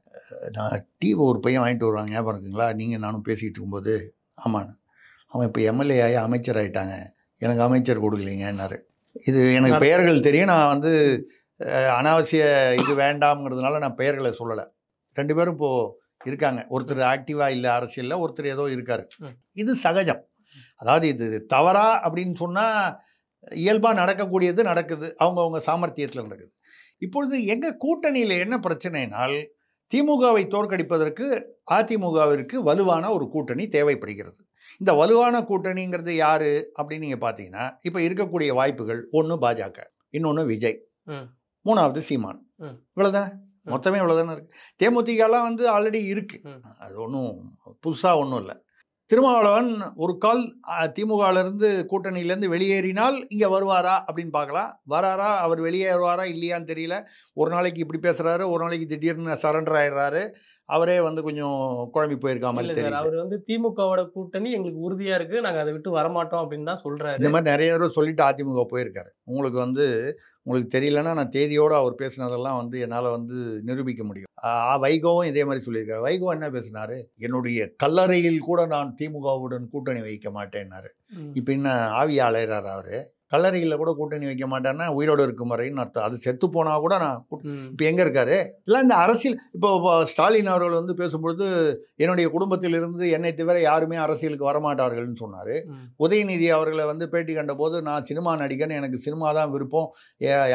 நான் டீ ஒரு பையன் வாங்கிட்டு வருவாங்க ஞாபகம் இருக்குங்களா நீங்கள் நானும் பேசிகிட்டு இருக்கும்போது. ஆமாண்ணா அவன் இப்போ எம்எல்ஏ ஆகி அமைச்சர் ஆகிட்டாங்க, எனக்கு அமைச்சர் கொடுக்கலீங்கன்னாரு. இது எனக்கு பெயர்கள் தெரியும். நான் வந்து அனாவசிய இது வேண்டாம்ங்கிறதுனால நான் பெயர்களை சொல்லலை. 2 பேரும் இப்போது இருக்காங்க. ஒருத்தர் ஆக்டிவாக இல்லை அரசியலில், ஒருத்தர் ஏதோ இருக்கார். இது சகஜம். அதாவது இது தவறா அப்படின்னு சொன்னால் இயல்பாக நடக்கக்கூடியது நடக்குது. அவங்கவுங்க சாமர்த்தியத்தில் நடக்குது. இப்பொழுது எங்கள் கூட்டணியில் என்ன பிரச்சனைனால் திமுகவை தோற்கடிப்பதற்கு அதிமுகவிற்கு வலுவான ஒரு கூட்டணி தேவைப்படுகிறது. இந்த வலுவான கூட்டணிங்கிறது யாரு அப்படின்னு நீங்கள் பார்த்தீங்கன்னா இப்போ இருக்கக்கூடிய வாய்ப்புகள் ஒன்று பாஜக, இன்னொன்று விஜய், 3வது சீமான். இவ்வளோதானே, மொத்தமே இவ்வளோதானே இருக்குது. தேமுதிகலாம் வந்து ஆல்ரெடி இருக்குது. அது ஒன்றும் புதுசாக ஒன்றும் இல்லை. திருமாவளவன் ஒரு கால் திமுகவிலேருந்து கூட்டணியிலேருந்து வெளியேறினால் இங்கே வருவாரா அப்படின்னு பார்க்கலாம். வராரா, அவர் வெளியேறுவாரா இல்லையான்னு தெரியல. ஒரு நாளைக்கு இப்படி பேசுகிறாரு, ஒரு நாளைக்கு திடீர்னு சரண்டர் ஆயிடுறாரு. அவரே வந்து கொஞ்சம் குழம்பி போயிருக்கா மாதிரி தெரியும். அவர் வந்து திமுகவோட கூட்டணி எங்களுக்கு உறுதியாக இருக்குது, நாங்கள் அதை விட்டு வரமாட்டோம் அப்படின்னு தான் சொல்கிறாரு. இந்த மாதிரி நிறைய தடவை சொல்லிட்டு அதிமுக போயிருக்காரு. உங்களுக்கு தெரியலன்னா நான் தேதியோடு அவர் பேசினதெல்லாம் வந்து என்னால் வந்து நிரூபிக்க முடியும். வைகோவும் இதே மாதிரி சொல்லியிருக்காரு. வைகோ என்ன பேசினாரு, என்னுடைய கல்லறையில் கூட நான் திமுகவுடன் கூட்டணி வைக்க மாட்டேன்னாரு. இப்போ என்ன ஆவியா அலைகிறார் அவரு? கல்லறையில் கூட கூட்டணி வைக்க மாட்டேன்னா உயிரோடு இருக்கும் வரைன்னு அர்த்தம். அது செத்து போனால் கூட நான் இப்போ எங்கே இருக்காரு? இல்லை இந்த அரசியல் இப்போ ஸ்டாலின் அவர்கள் வந்து பேசும்பொழுது என்னுடைய குடும்பத்திலிருந்து என்னை தவிர யாருமே அரசியலுக்கு வரமாட்டார்கள்னு சொன்னார். உதயநிதி அவர்களை வந்து பேட்டி கண்டபோது நான் சினிமா நடிகன், எனக்கு சினிமா தான் விருப்பம்,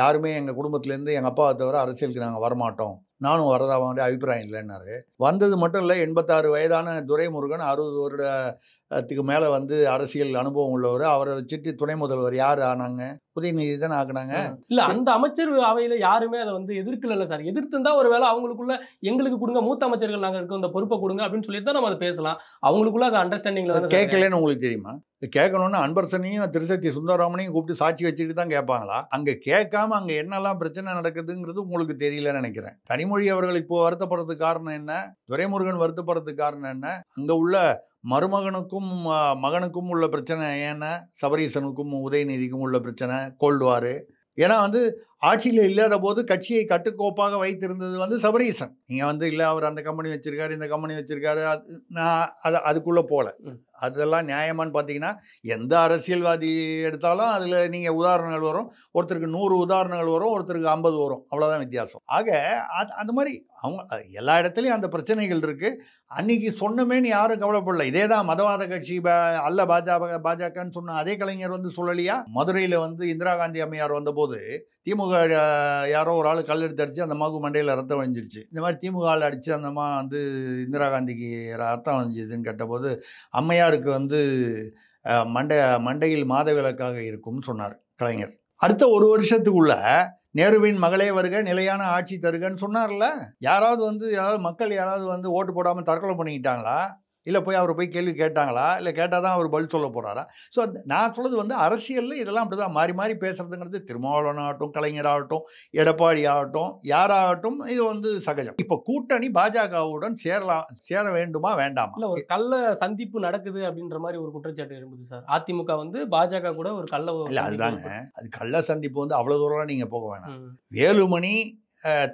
யாருமே எங்கள் குடும்பத்திலேருந்து எங்கள் அப்பாவை தவிர அரசியலுக்கு நாங்கள் வரமாட்டோம், நானும் வரதா வந்து அபிப்பிராயம் இல்லைன்னாரு. வந்தது மட்டும் இல்லை, 86 வயதான துரைமுருகன் 60 வருடத்துக்கு மேலே வந்து அரசியல் அனுபவம் உள்ளவர். அவரை வச்சுட்டு துணை முதல்வர் யார் ஆனாங்க? உதயநிதி தானே ஆக்குனாங்க. இல்லை அந்த அமைச்சர் அவையில் யாருமே அதை வந்து எதிர்க்கல சார். எதிர்த்துருந்தா ஒரு வேளை அவங்களுக்குள்ள எங்களுக்கு கொடுங்க, மூத்த அமைச்சர்கள் நாங்கள் இருக்கோம், இந்த பொறுப்பை கொடுங்க அப்படின்னு சொல்லிட்டு தான் நம்ம அதை பேசலாம். அவங்களுக்குள்ள அது அண்டர்ஸ்டாண்டிங்கில் கேட்கலன்னு உங்களுக்கு தெரியுமா? கேட்கணுன்னா அன்பரசனையும் திருசக்தி சுந்தரராமனையும் கூப்பிட்டு சாட்சி வச்சுக்கிட்டு தான் கேட்பாங்களா? அங்கே கேட்காம அங்கே என்னெல்லாம் பிரச்சனை நடக்குதுங்கிறது உங்களுக்கு தெரியலன்னு நினைக்கிறேன். கனிமொழி அவர்கள் இப்போ வருத்தப்படுறதுக்கு காரணம் என்ன? துரைமுருகன் வருத்தப்படுறதுக்கு காரணம் என்ன? அங்கே உள்ள மருமகனுக்கும் மகனுக்கும் உள்ள பிரச்சனை ஏன்னா, சபரீசனுக்கும் உதயநிதிக்கும் உள்ள பிரச்சனை கோல்டு வாரு. ஏன்னா வந்து ஆட்சியில் இல்லாத போது கட்சியை கட்டுக்கோப்பாக வைத்திருந்தது வந்து சபரீசன். நீங்கள் வந்து இல்லை அவர் அந்த கம்பெனி வச்சுருக்காரு, இந்த கம்பெனி வச்சுருக்காரு, நான் அதுக்குள்ளே போகல. அதெல்லாம் நியாயமானு பார்த்தீங்கன்னா எந்த அரசியல்வாதி எடுத்தாலும் அதில் நீங்கள் உதாரணங்கள் வரும். ஒருத்தருக்கு 100 உதாரணங்கள் வரும், ஒருத்தருக்கு 50 வரும். அவ்வளோதான் வித்தியாசம். ஆக அந்த மாதிரி அவங்க எல்லா இடத்துலையும் அந்த பிரச்சனைகள் இருக்குது. அன்றைக்கி சொன்னமேன்னு யாரும் கவலைப்படல. இதே தான் மதவாத கட்சி அல்ல பாஜகன்னு சொன்ன அதே கலைஞர் வந்து சொல்லலையா? மதுரையில் வந்து இந்திரா காந்தி அம்மையார் வந்தபோது திமுக யாரோ ஒரு ஆள் கல் எடுத்து அடித்து அந்த அம்மாவுக்கு மண்டையில் ரத்தம் வஞ்சிருச்சு. இந்த மாதிரி திமுக ஆள் அடித்து அந்த அம்மா வந்து இந்திரா காந்திக்கு ரத்தம் வஞ்சிதுன்னு கேட்டபோது அம்மையாருக்கு வந்து மண்டையில் மாதவிலக்காக இருக்கும்னு சொன்னார் கலைஞர். அடுத்த ஒரு வருஷத்துக்குள்ள நேருவின் மகளே வருக, நிலையான ஆட்சி தருகன்னு சொன்னார்ல. யாராவது மக்கள் யாராவது வந்து ஓட்டு போடாமல் தற்கொலை பண்ணிக்கிட்டாங்களா? இல்லை அவரை போய் கேள்வி கேட்டாங்களா? இல்லை கேட்டால் தான் அவர் பதில் சொல்ல போகிறாரா? ஸோ நான் சொல்கிறது வந்து அரசியலில் இதெல்லாம் அப்படி தான் மாறி மாறி பேசுகிறதுங்கிறது திருமாவளவன் ஆகட்டும், கலைஞர் ஆகட்டும், எடப்பாடி ஆகட்டும், யாராகட்டும், இது வந்து சகஜம். இப்போ கூட்டணி பாஜகவுடன் சேர வேண்டுமா வேண்டாமா? இல்லை ஒரு கள்ள சந்திப்பு நடக்குது அப்படின்ற மாதிரி ஒரு குற்றச்சாட்டு எழும்புது சார். அதிமுக வந்து பாஜக கூட ஒரு கள்ள இல்லை அதுதாங்க, அது கள்ள சந்திப்பு வந்து அவ்வளோ தூரம்லாம் நீங்கள் போக வேணாம். வேலுமணி,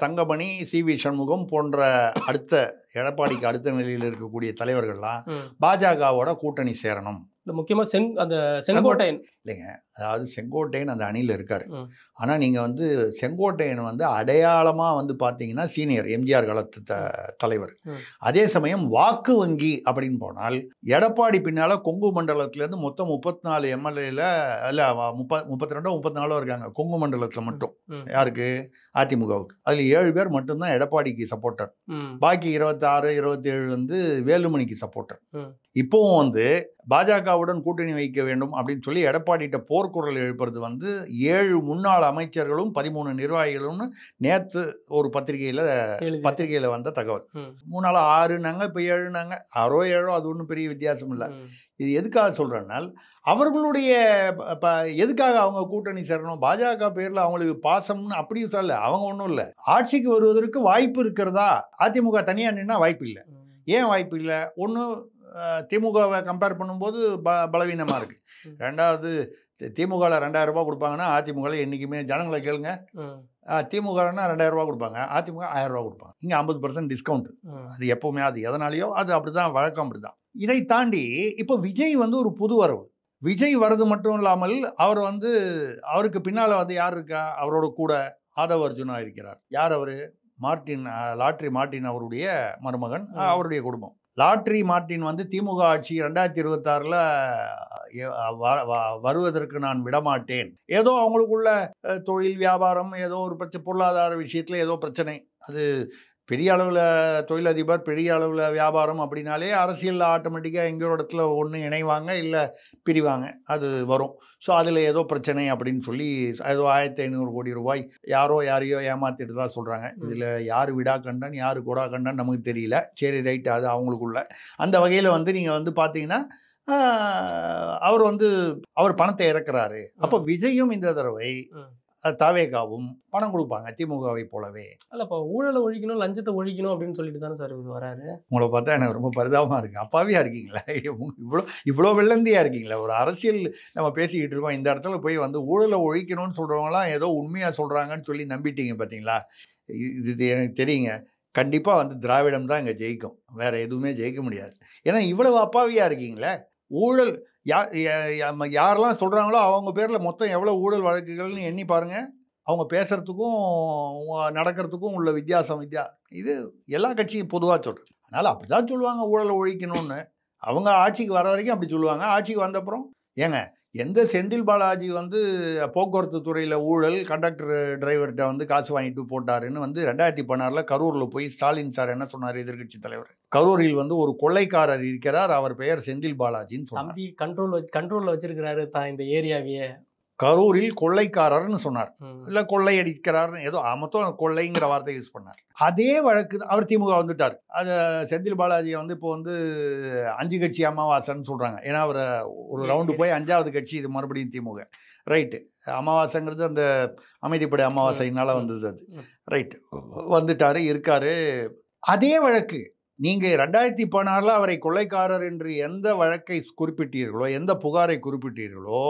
தங்கமணி, சி.வி. சண்முகம் போன்ற அடுத்த எடப்பாடிக்கு அடுத்த நிலையில் இருக்கக்கூடிய தலைவர்கள்லாம் பாஜகவோட கூட்டணி சேரணும் இல்ல முக்கியமா அந்த செங்கோட்டையன். இல்லைங்க, அதாவது செங்கோட்டையன் அந்த அணியில் இருக்காரு. ம். ஆனால் நீங்கள் வந்து செங்கோட்டையன் வந்து அடையாளமாக வந்து பார்த்தீங்கன்னா சீனியர் எம்ஜிஆர் காலத்து தலைவர். ம். அதே சமயம் வாக்கு வங்கி அப்படின்னு போனால் எடப்பாடி பின்னால் கொங்கு மண்டலத்திலேருந்து மொத்தம் 34 எம்எல்ஏல இல்லை 32 34 இருக்காங்க கொங்கு மண்டலத்தில் மட்டும். ம். யாருக்கு? அதிமுகவுக்கு. அதில் 7 பேர் மட்டும்தான் எடப்பாடிக்கு சப்போர்ட்டர். ம். பாக்கி 26 27 வந்து வேலுமணிக்கு சப்போர்ட்டர். ம். இப்போவும் வந்து பாஜகவுடன் கூட்டணி வைக்க வேண்டும் அப்படின்னு சொல்லி எடப்பாடிட்ட போர்க்குரல் எழுப்புறது வந்து 7 முன்னாள் அமைச்சர்களும் 13 நிர்வாகிகளும் நேற்று ஒரு பத்திரிகையில் வந்த தகவல். முன்னால் 6நாங்க, இப்போ 7நாங்க. 6 7 அது ஒன்றும் பெரிய வித்தியாசம் இல்லை. இது எதுக்காக சொல்கிறேன்னால் அவர்களுடைய எதுக்காக அவங்க கூட்டணி சேரணும்? பாஜக பேரில் அவங்களுக்கு பாசம்னு அப்படி சொல்ல, அவங்க ஒன்றும் இல்லை. ஆட்சிக்கு வருவதற்கு வாய்ப்பு இருக்கிறதா? அதிமுக தனியாக நின்னா வாய்ப்பு இல்லை. ஏன் வாய்ப்பு இல்லை? ஒன்று, திமுகவை கம்பேர் பண்ணும்போது பலவீனமாக இருக்குது. ரெண்டாவது, திமுகவில் 2000 ரூபா கொடுப்பாங்கன்னா அதிமுகவில் என்றைக்குமே ஜனங்களை கேளுங்க, திமுகனா 2000 ரூபா கொடுப்பாங்க, அதிமுக 1000 ரூபா கொடுப்பாங்க. இங்கே 50% டிஸ்கவுண்ட். அது எப்போவுமே அது எதனாலையோ அது அப்படி தான், வழக்கம் அப்படி தான். இதை தாண்டி இப்போ விஜய் வந்து ஒரு புது வரவு. விஜய் வரது மட்டும் இல்லாமல் அவர் வந்து அவருக்கு பின்னால் வந்து யார் இருக்கா? அவரோட கூட ஆதவ் அர்ஜுனா இருக்கிறார். யார் அவர்? மார்ட்டின், லாட்ரி மார்ட்டின் அவருடைய மருமகன், அவருடைய குடும்பம். லாட்ரி மார்ட்டின் வந்து திமுக ஆட்சி 2026 வருவதற்கு நான் விடமாட்டேன். ஏதோ அவங்களுக்குள்ள தொழில் வியாபாரம் ஏதோ ஒரு பிரச்சனை, பொருளாதார விஷயத்தில் ஏதோ பிரச்சனை. அது பெரிய அளவில் தொழிலதிபர், பெரிய அளவில் வியாபாரம் அப்படின்னாலே அரசியலில் ஆட்டோமேட்டிக்காக எங்கேயோ இடத்துல ஒன்று இணைவாங்க, இல்லை பிரிவாங்க, அது வரும். ஸோ அதில் ஏதோ பிரச்சனை அப்படின்னு சொல்லி ஏதோ 1500 கோடி ரூபாய் யாரோ யாரையோ ஏமாற்றிட்டு தான் சொல்கிறாங்க. இதில் யார் விடா கண்டான் யார் கொடா கண்டான் நமக்கு தெரியல. சரி, ரைட்டு, அது அவங்களுக்குள்ள. அந்த வகையில் வந்து நீங்கள் வந்து பார்த்தீங்கன்னா அவர் வந்து அவர் பணத்தை இறக்குறாரு. அப்போ விஜயும் இந்த தடவை தாவேகாவும் பணம் கொடுப்பாங்க திமுகவை போலவே. அல்ல, இப்போ ஊழலை ஒழிக்கணும், லஞ்சத்தை ஒழிக்கணும் அப்படின்னு சொல்லிட்டு தானே சார் வராரு. உங்களை பார்த்தா எனக்கு ரொம்ப பரிதாபமாக இருக்குது. அப்பாவியாக இருக்கீங்களா? இவ்வளோ வெள்ளந்தியாக இருக்கீங்களா? ஒரு அரசியல் நம்ம பேசிக்கிட்டு இருக்கோம், இந்த இடத்துல போய் வந்து ஊழலை ஒழிக்கணும்னு சொல்கிறவங்களாம் ஏதோ உண்மையாக சொல்கிறாங்கன்னு சொல்லி நம்பிட்டீங்க பார்த்தீங்களா? இது எனக்கு தெரியுங்க. கண்டிப்பாக வந்து திராவிடம் தான் இங்கே ஜெயிக்கும், வேறு எதுவுமே ஜெயிக்க முடியாது. ஏன்னா இவ்வளவு அப்பாவியாக இருக்கீங்களே. ஊழல் யாரெல்லாம் சொல்கிறாங்களோ அவங்க பேரில் மொத்தம் எவ்வளோ ஊழல் வழக்குகள்னு எண்ணி பாருங்கள். அவங்க பேசுகிறதுக்கும் நடக்கிறதுக்கும் உள்ள வித்தியாசம் இது எல்லா கட்சியும் பொதுவாக சொல்கிறேன். அதனால் அப்படி தான் சொல்லுவாங்க ஊழலை ஒழிக்கணும்னு. அவங்க ஆட்சிக்கு வர வரைக்கும் அப்படி சொல்லுவாங்க. ஆட்சிக்கு வந்தப்புறம் ஏங்க, எந்த செந்தில் பாலாஜி வந்து போக்குவரத்து துறையில் ஊழல், கண்டக்டர் டிரைவர்கிட்ட வந்து காசு வாங்கிட்டு போட்டாருன்னு வந்து 2016 கரூரில் போய் ஸ்டாலின் சார் என்ன சொன்னார்? எதிர்கட்சி தலைவர், கரூரில் வந்து ஒரு கொள்ளைக்காரர் இருக்கிறார், அவர் பெயர் செந்தில் பாலாஜின்னு சொன்னார். தம்பி கண்ட்ரோலில் வச்சிருக்கிறாரு தான் இந்த ஏரியாவையே. கரூரில் கொள்ளைக்காரர்னு சொன்னார், இல்லை கொள்ளை அடிக்கிறார்னு ஏதோ மொத்தம் கொள்ளைங்கிற வார்த்தை யூஸ் பண்ணார். அதே வழக்கு அவர் திமுக வந்துட்டார். அது செந்தில் பாலாஜியை வந்து இப்போ வந்து 5 கட்சி அமாவாசைன்னு சொல்கிறாங்க. ஏன்னா அவர் ஒரு ரவுண்டு போய் 5வது கட்சி இது மறுபடியும் திமுக. ரைட்டு, அமாவாசைங்கிறது அந்த அமைதிப்படை அமாவாசையினால் வந்தது. அது ரைட்டு, வந்துட்டார், இருக்கார். அதே வழக்கு நீங்கள் 2016 அவரை கொள்ளைக்காரர் என்று எந்த வழக்கை குறிப்பிட்டீர்களோ, எந்த புகாரை குறிப்பிட்டீர்களோ,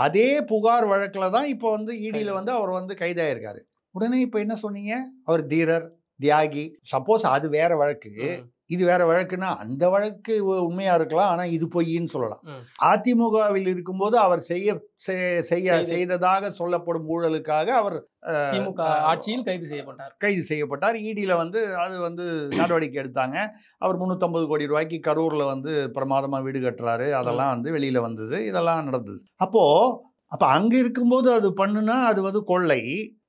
அதே புகார் வழக்கில் தான் இப்போ வந்து இடியில் வந்து அவர் வந்து கைதாயிருக்காரு. உடனே இப்போ என்ன சொன்னீங்க? அவர் தீரர், தியாகி. சப்போஸ் அது வேற வழக்கு, இது வேற வழக்குன்னா அந்த வழக்கு உண்மையா இருக்கலாம், ஆனால் இது பொய்ன்னு சொல்லலாம். அதிமுகவில் இருக்கும்போது அவர் செய்ததாக சொல்லப்படும் ஊழலுக்காக அவர் திமுக ஆட்சியில் கைது செய்யப்பட்டார். இடியில் வந்து அது வந்து நடவடிக்கை எடுத்தாங்க. அவர் 350 கோடி ரூபாய்க்கு கரூரில் வந்து பிரமாதமாக வீடு கட்டுறாரு. அதெல்லாம் வந்து வெளியில் வந்தது. இதெல்லாம் நடந்தது. அப்போ அங்கே இருக்கும்போது அது பண்ணுனா அது வந்து கொள்ளை.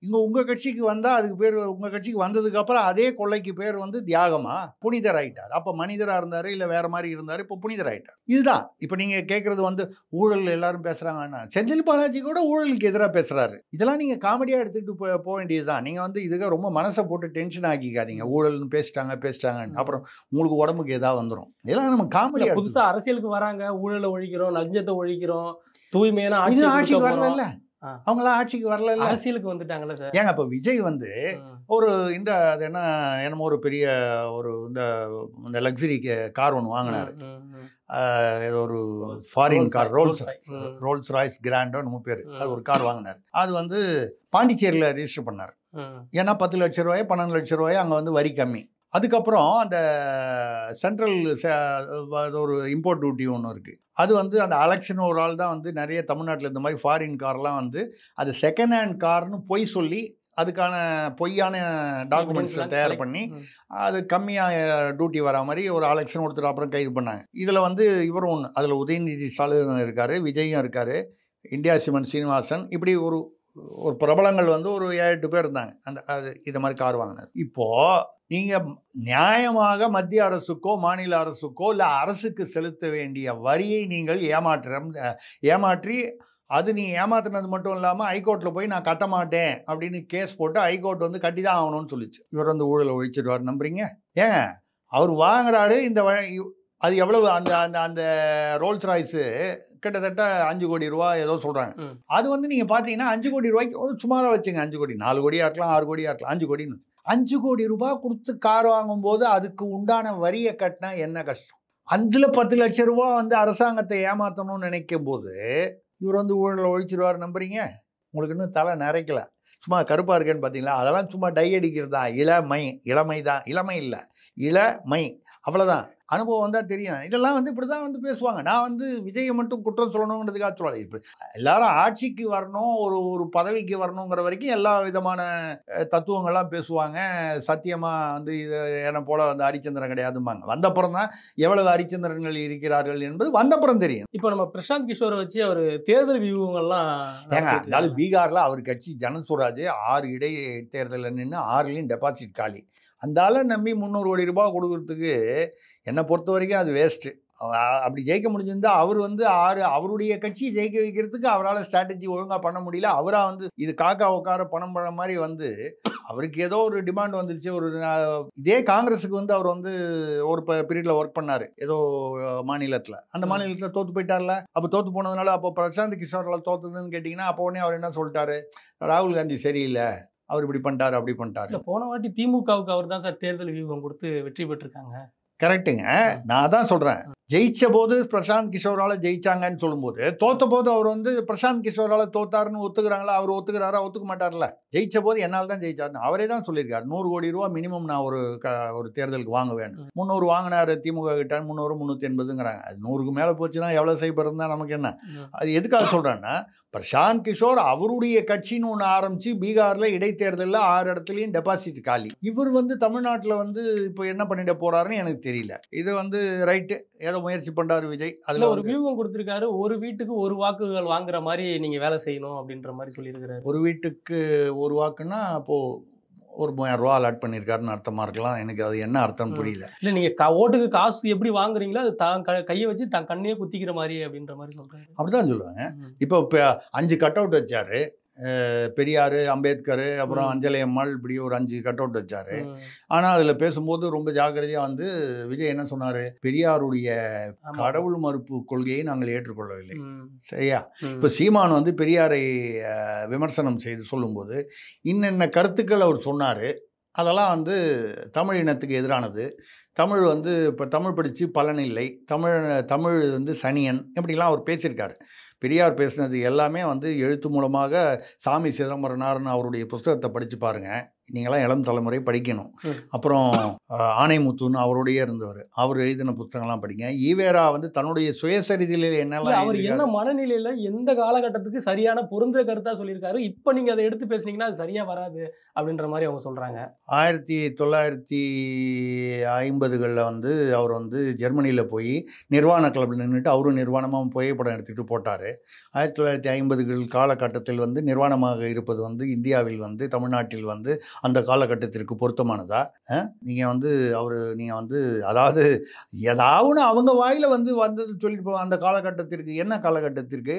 இங்கே உங்கள் கட்சிக்கு வந்தால் அதுக்கு பேர், உங்கள் கட்சிக்கு வந்ததுக்கப்புறம் அதே கொள்ளைக்கு பேர் வந்து தியாகமா? புனிதர் ஆகிட்டார். அப்போ மனிதராக இருந்தார், இல்லை வேறு மாதிரி இருந்தார், இப்போ புனிதர் ஆகிட்டார். இதுதான் இப்போ நீங்கள் கேட்குறது வந்து ஊழல் எல்லாரும் பேசுகிறாங்கன்னா, செந்தில் பாலாஜி கூட ஊழலுக்கு எதிராக பேசுகிறாரு. இதெல்லாம் நீங்கள் காமெடியாக எடுத்துகிட்டு போக வேண்டியது தான். நீங்கள் வந்து இதுக்கு ரொம்ப மனசை போட்டு டென்ஷன் ஆக்கிக்காதீங்க. ஊழல்னு பேசிட்டாங்கன்னு அப்புறம் உங்களுக்கு உடம்புக்கு ஏதாவது வந்துடும். இதெல்லாம் நம்ம காமெடியாக. புதுசாக அரசியலுக்கு வராங்க, ஊழலை ஒழிக்கிறோம், லஞ்சத்தை ஒழிக்கிறோம், தூய்மையான ஆட்சிக்கு வரல. அவங்களாம் ஆட்சிக்கு வரல, அரசியலுக்கு வந்துட்டாங்கல்ல சார். ஏங்க இப்போ விஜய் வந்து ஒரு இந்த அது என்னமோ ஒரு பெரிய ஒரு இந்த லக்ஸரி கார் ஒன்று வாங்கினார். ஏதோ ஒரு foreign car, Rolls Royce Grande நம்ம பேர், அது ஒரு கார் வாங்கினார். அது வந்து பாண்டிச்சேரியில் ரிஜிஸ்டர் பண்ணார். ஏன்னா 10 லட்ச ரூபாய் 12 லட்ச ரூபாய் அங்கே வந்து வரி கம்மி. அதுக்கப்புறம் அந்த சென்ட்ரல் ஒரு இம்போர்ட் டியூட்டி ஒன்று இருக்குது. அது வந்து அந்த அலெக்ஸ்னு ஒரு ஆள் தான் வந்து நிறைய தமிழ்நாட்டில் இந்த மாதிரி ஃபாரின் கார்லாம் வந்து அது செகண்ட் ஹேண்ட் கார்னு பொய் சொல்லி அதுக்கான பொய்யான டாக்குமெண்ட்ஸை தயார் பண்ணி அது கம்மியாக டியூட்டி வரா மாதிரி ஒரு அலெக்ஷன் ஒருத்தர் அப்புறம் கைது பண்ணாங்க. இதில் வந்து இவரும் ஒன்று, அதில் உதயநிதி ஸ்டாலின் இருக்கார், விஜயும் இருக்கார், இந்தியா சிமெண்ட் சீனிவாசன், இப்படி ஒரு ஒரு பிரபலங்கள் வந்து ஒரு 7-8 பேர் இருந்தாங்க அந்த அது இதை மாதிரி கார் வாங்கினது. இப்போது நீங்கள் நியாயமாக மத்திய அரசுக்கோ மாநில அரசுக்கோ இல்லை அரசுக்கு செலுத்த வேண்டிய வரியை நீங்கள் ஏமாற்றி அது நீ ஏமாத்தினது மட்டும் இல்லாமல் ஹைகோர்ட்டில் போய் நான் கட்ட மாட்டேன் அப்படின்னு கேஸ் போட்டு ஹைகோர்ட் வந்து கட்டி தான் ஆகணும்னு சொல்லிச்சு. இவர் வந்து ஊழலை ஒழிச்சிடுவார் நம்புறீங்க? ஏங்க அவர் வாங்குறாரு இந்த அது எவ்வளவு அந்த அந்த அந்த ரோல்ஸ் ராய்ஸு கிட்டத்தட்ட 5 கோடி ரூபா ஏதோ சொல்கிறாங்க. அது வந்து நீங்கள் பார்த்தீங்கன்னா 5 கோடி ரூபாய்க்கு ஒரு சுமாராக வச்சுங்க. 5 கோடி 4 கோடியாக இருக்கலாம், 6 கோடியாக இருக்கலாம். 5 கோடின்னு 5 கோடி ரூபாய் கொடுத்து கார் வாங்கும்போது அதுக்கு உண்டான வரியை கட்டினா என்ன கஷ்டம்? அதில் 10 லட்சம் ரூபா வந்து அரசாங்கத்தை ஏமாற்றணும்னு நினைக்கும் போது இவர் வந்து ஊழலை ஒழிச்சிருவார் நம்புறீங்க? உங்களுக்கு இன்னும் தலை நிறைக்கல. சும்மா கருப்பாக இருக்கேன்னு பார்த்தீங்களா? அதெல்லாம் சும்மா டை அடிக்கிறது தான். இளமை தான். இளமை இல்லை, இளமை, அவ்வளோதான். அனுபவம் வந்தால் தெரியும். இதெல்லாம் வந்து இப்படி தான் வந்து பேசுவாங்க. நான் வந்து விஜயை மட்டும் குற்றம் சொல்லணுங்கிறதுக்காக சொல்லலை. இப்போ எல்லாரும் ஆட்சிக்கு வரணும், ஒரு பதவிக்கு வரணுங்கிற வரைக்கும் எல்லா விதமான தத்துவங்கள்லாம் பேசுவாங்க. சத்தியமாக வந்து இது என்னை போல் வந்து ஹரிச்சந்திரன் கிடையாதும்பாங்க. வந்தப்புறம் தான் எவ்வளவு ஹரிச்சந்திரன்கள் இருக்கிறார்கள் என்பது வந்தப்புறம் தெரியும். இப்போ நம்ம பிரசாந்த் கிஷோரை வச்சு அவர் தேர்தல் வியூகங்கள்லாம் ஏங்க, அதாவது பீகாரில் அவர் கட்சி ஜனசுராஜ் 6 இடைத்தேர்தலில் நின்று 6லையும் டெபாசிட் காலி. அந்த ஆளை நம்பி 300 கோடி ரூபாய் கொடுக்கறதுக்கு என்னை பொறுத்த வரைக்கும் அது வேஸ்ட்டு. அப்படி ஜெயிக்க முடிஞ்சிருந்தா அவர் வந்து அவருடைய கட்சியை ஜெயிக்க வைக்கிறதுக்கு அவரால் ஸ்ட்ராட்டஜி ஒழுங்காக பண்ண முடியல. அவராக வந்து இது காக்கா உட்கார பணம் பண்ண மாதிரி வந்து அவருக்கு ஏதோ ஒரு டிமாண்ட் வந்துருச்சு. இதே காங்கிரஸுக்கு வந்து அவர் வந்து ஒரு பீரியடில் ஒர்க் பண்ணார் ஏதோ மாநிலத்தில். அந்த மாநிலத்தில் தோற்று போயிட்டார்ல. அப்போ தோற்று போனதுனால அப்போ பிரசாந்த் கிஷோரால் தோற்றுதுன்னு கேட்டிங்கன்னா அப்போ உடனே அவர் என்ன சொல்லிட்டாரு? ராகுல் காந்தி சரியில்லை, அவர் இப்படி பண்ணிட்டாரு அப்படி பண்ணிட்டாரு. போன வாட்டி திமுகவுக்கு அவர் தான் சார் தேர்தல் வியூகம் கொடுத்து வெற்றி பெற்றிருக்காங்க. கரெக்டுங்க. நான் தான் சொல்கிறேன், ஜெயிச்ச போது பிரசாந்த் கிஷோரால் ஜெயிச்சாங்கன்னு சொல்லும்போது தோத்த போது அவர் வந்து பிரசாந்த் கிஷோரால் தோத்தாருன்னு ஒத்துக்கிறாங்களா? அவர் ஒத்துக்கிறாரா? ஒத்துக்க மாட்டார்ல. ஜெயிச்ச போது என்னால் தான் ஜெயிச்சாருன்னு அவரே தான் சொல்லியிருக்காரு. 100 கோடி ரூபா மினிமம் நான் ஒரு தேர்தலுக்கு வாங்குவேன். 300 வாங்கினார் திமுக கிட்ட, 300 380ங்கிறாங்க. அது 100க்கு மேலே போச்சுன்னா எவ்வளோ சைபர் தான் நமக்கு என்ன? அது எதுக்காக சொல்கிறேன்னா, பிரசாந்த் கிஷோர் அவருடைய கட்சின்னு ஒன்று ஆரம்பித்து பீகாரில் இடைத்தேர்தலில் 6 இடத்துலையும் டெபாசிட் காலி. இவர் வந்து தமிழ்நாட்டில் வந்து இப்போ என்ன பண்ணிட போகிறாருன்னு எனக்கு தெரியல. இது வந்து ரைட்டு, ஏதோ முயற்சி பண்ணுறாரு விஜய். அதில் ஒரு வியூகம் கொடுத்துருக்காரு. ஒரு வீட்டுக்கு 1 வாக்குகள் வாங்குற மாதிரி நீங்கள் வேலை செய்யணும் அப்படின்ற மாதிரி சொல்லியிருக்கிறாரு. ஒரு வீட்டுக்கு 1 வாக்குன்னா அப்போது ஒரு 3000 ரூபா அலாட் பண்ணியிருக்காருன்னு அர்த்தமாக இருக்கலாம். எனக்கு அது என்ன அர்த்தம்னு புரியல. இல்லை, நீங்கள் ஓட்டுக்கு காசு எப்படி வாங்குறீங்களோ அது தான் கையை வச்சு தான் கண்ணையே குத்திக்கிற மாதிரி அப்படின்ற மாதிரி சொல்கிறாரு. அப்படி தான் சொல்லுவாங்க. இப்போ 5 கட் அவுட் வச்சார். பெரியார், அம்பேத்கர், அப்புறம் அஞ்சலை அம்மாள், இப்படி ஒரு 5 கட் அவுட் வச்சார். ஆனால் அதில் பேசும்போது ரொம்ப ஜாக்கிரதையாக வந்து விஜய் என்ன சொன்னார்? பெரியாருடைய கடவுள் மறுப்பு கொள்கையை நாங்கள் ஏற்றுக்கொள்ளவில்லை. சரியா? இப்போ சீமான் வந்து பெரியாரை விமர்சனம் செய்து சொல்லும்போது இன்னென்ன கருத்துக்கள் அவர் சொன்னார். அதெல்லாம் வந்து தமிழ் இனத்துக்கு எதிரானது. தமிழ் வந்து இப்போ தமிழ் படித்து பலன் இல்லை, தமிழ் வந்து சனியன், இப்படிலாம் அவர் பேசியிருக்காரு. பெரியார் பேசினது எல்லாமே வந்து எழுத்து மூலமாக சாமி சிதம்பரனார்னு அவருடைய புஸ்தகத்தை படித்து பாருங்கள். நீங்களாம் இளம் தலைமுறை படிக்கணும். அப்புறம் ஆணைமுத்துன்னு அவருடைய இருந்தவர், அவர் எழுதின புத்தகம்லாம் படிங்க. ஈவேரா வந்து தன்னுடைய சுயசரிதையில் என்னெல்லாம் அவர் என்ன மனநிலையில் எந்த காலகட்டத்துக்கு சரியான பொருந்த கருத்தாக சொல்லியிருக்காரு. இப்போ நீங்கள் அதை எடுத்து பேசுனீங்கன்னா அது சரியாக வராது அப்படின்ற மாதிரி அவங்க சொல்கிறாங்க. 1950களில் வந்து அவர் வந்து ஜெர்மனியில் போய் நிர்வாண கிளப்பில் நின்றுட்டு அவரும் நிர்வாணமாக புகைப்படம் எடுத்துகிட்டு போட்டார். 1950கள் காலகட்டத்தில் வந்து நிர்வாணமாக இருப்பது வந்து இந்தியாவில் வந்து தமிழ்நாட்டில் வந்து அந்த காலகட்டத்திற்கு பொருத்தமானதா? நீங்கள் வந்து அதாவது ஏதாவது அவங்க வாயில் வந்து வந்தது சொல்லிட்டு அந்த காலகட்டத்திற்கு என்ன காலகட்டத்திற்கு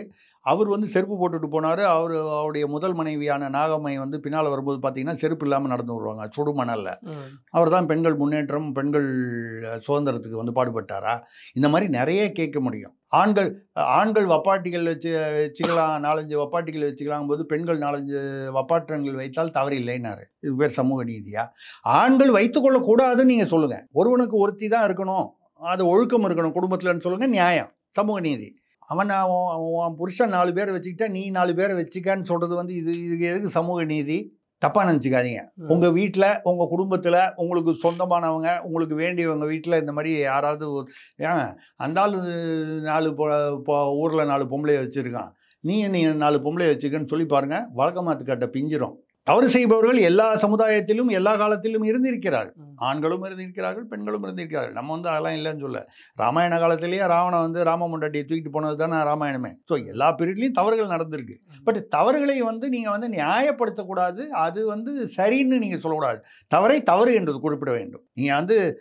அவர் வந்து செருப்பு போட்டுட்டு போனார். அவருடைய முதல் மனைவியான நாகம்மை வந்து பின்னால் வரும்போது பார்த்தீங்கன்னா செருப்பு இல்லாமல் நடந்து வருவாங்க சுடுமணலில். அவர் தான் பெண்கள் முன்னேற்றம், பெண்கள் சுதந்திரத்துக்கு வந்து பாடுபட்டாரா? இந்த மாதிரி நிறைய கேட்க முடியும். ஆண்கள் வப்பாட்டிகள் வச்சுக்கலாம், 4-5 வப்பாட்டிகள் வச்சுக்கலாம் போது பெண்கள் 4-5 வப்பாட்டங்கள் வைத்தால் தவறில்லைன்னாரு. இது பேர் சமூக நீதியா? ஆண்கள் வைத்துக்கொள்ளக்கூடாதுன்னு நீங்கள் சொல்லுங்கள். ஒருவனுக்கு ஒருத்தி தான் இருக்கணும், அது ஒழுக்கம் இருக்கணும் குடும்பத்தில்னு சொல்லுங்கள், நியாயம், சமூக நீதி. அவன் புருஷன் 4 பேரை வச்சுக்கிட்டா நீ 4 பேரை வச்சுக்கான்னு சொல்கிறது வந்து இதுக்கு எதுக்கு சமூக நீதி? தப்பாக நினச்சிக்காதீங்க. உங்கள் வீட்டில் உங்கள் குடும்பத்தில் உங்களுக்கு சொந்தமானவங்க உங்களுக்கு வேண்டியவங்க வீட்டில் இந்த மாதிரி யாராவது ஏன் அந்த ஆள் 4 ஊரில் 4 பொம்பளையை வச்சுருக்கான், நீ 4 பொம்பளையை வச்சுக்கன்னு சொல்லி பாருங்கள், வழக்கமாத்துக்கட்டை பிஞ்சிரும். தவறு செய்பவர்கள் எல்லா சமுதாயத்திலும் எல்லா காலத்திலும் இருந்திருக்கிறார்கள். ஆண்களும் இருந்திருக்கிறார்கள், பெண்களும் இருந்திருக்கிறார்கள். நம்ம அதெல்லாம் இல்லைன்னு சொல்ல. ராமாயண காலத்திலேயே ராவணன் ராம முண்டாட்டியை தூக்கிட்டு போனது தானே ராமாயணமே. ஸோ எல்லா பீரியட்லையும் தவறுகள் நடந்திருக்கு. பட் தவறுகளை நீங்கள் நியாயப்படுத்தக்கூடாது. அது சரின்னு நீங்கள் சொல்லக்கூடாது. தவறை தவறு என்று குறிப்பிட வேண்டும். நீங்கள்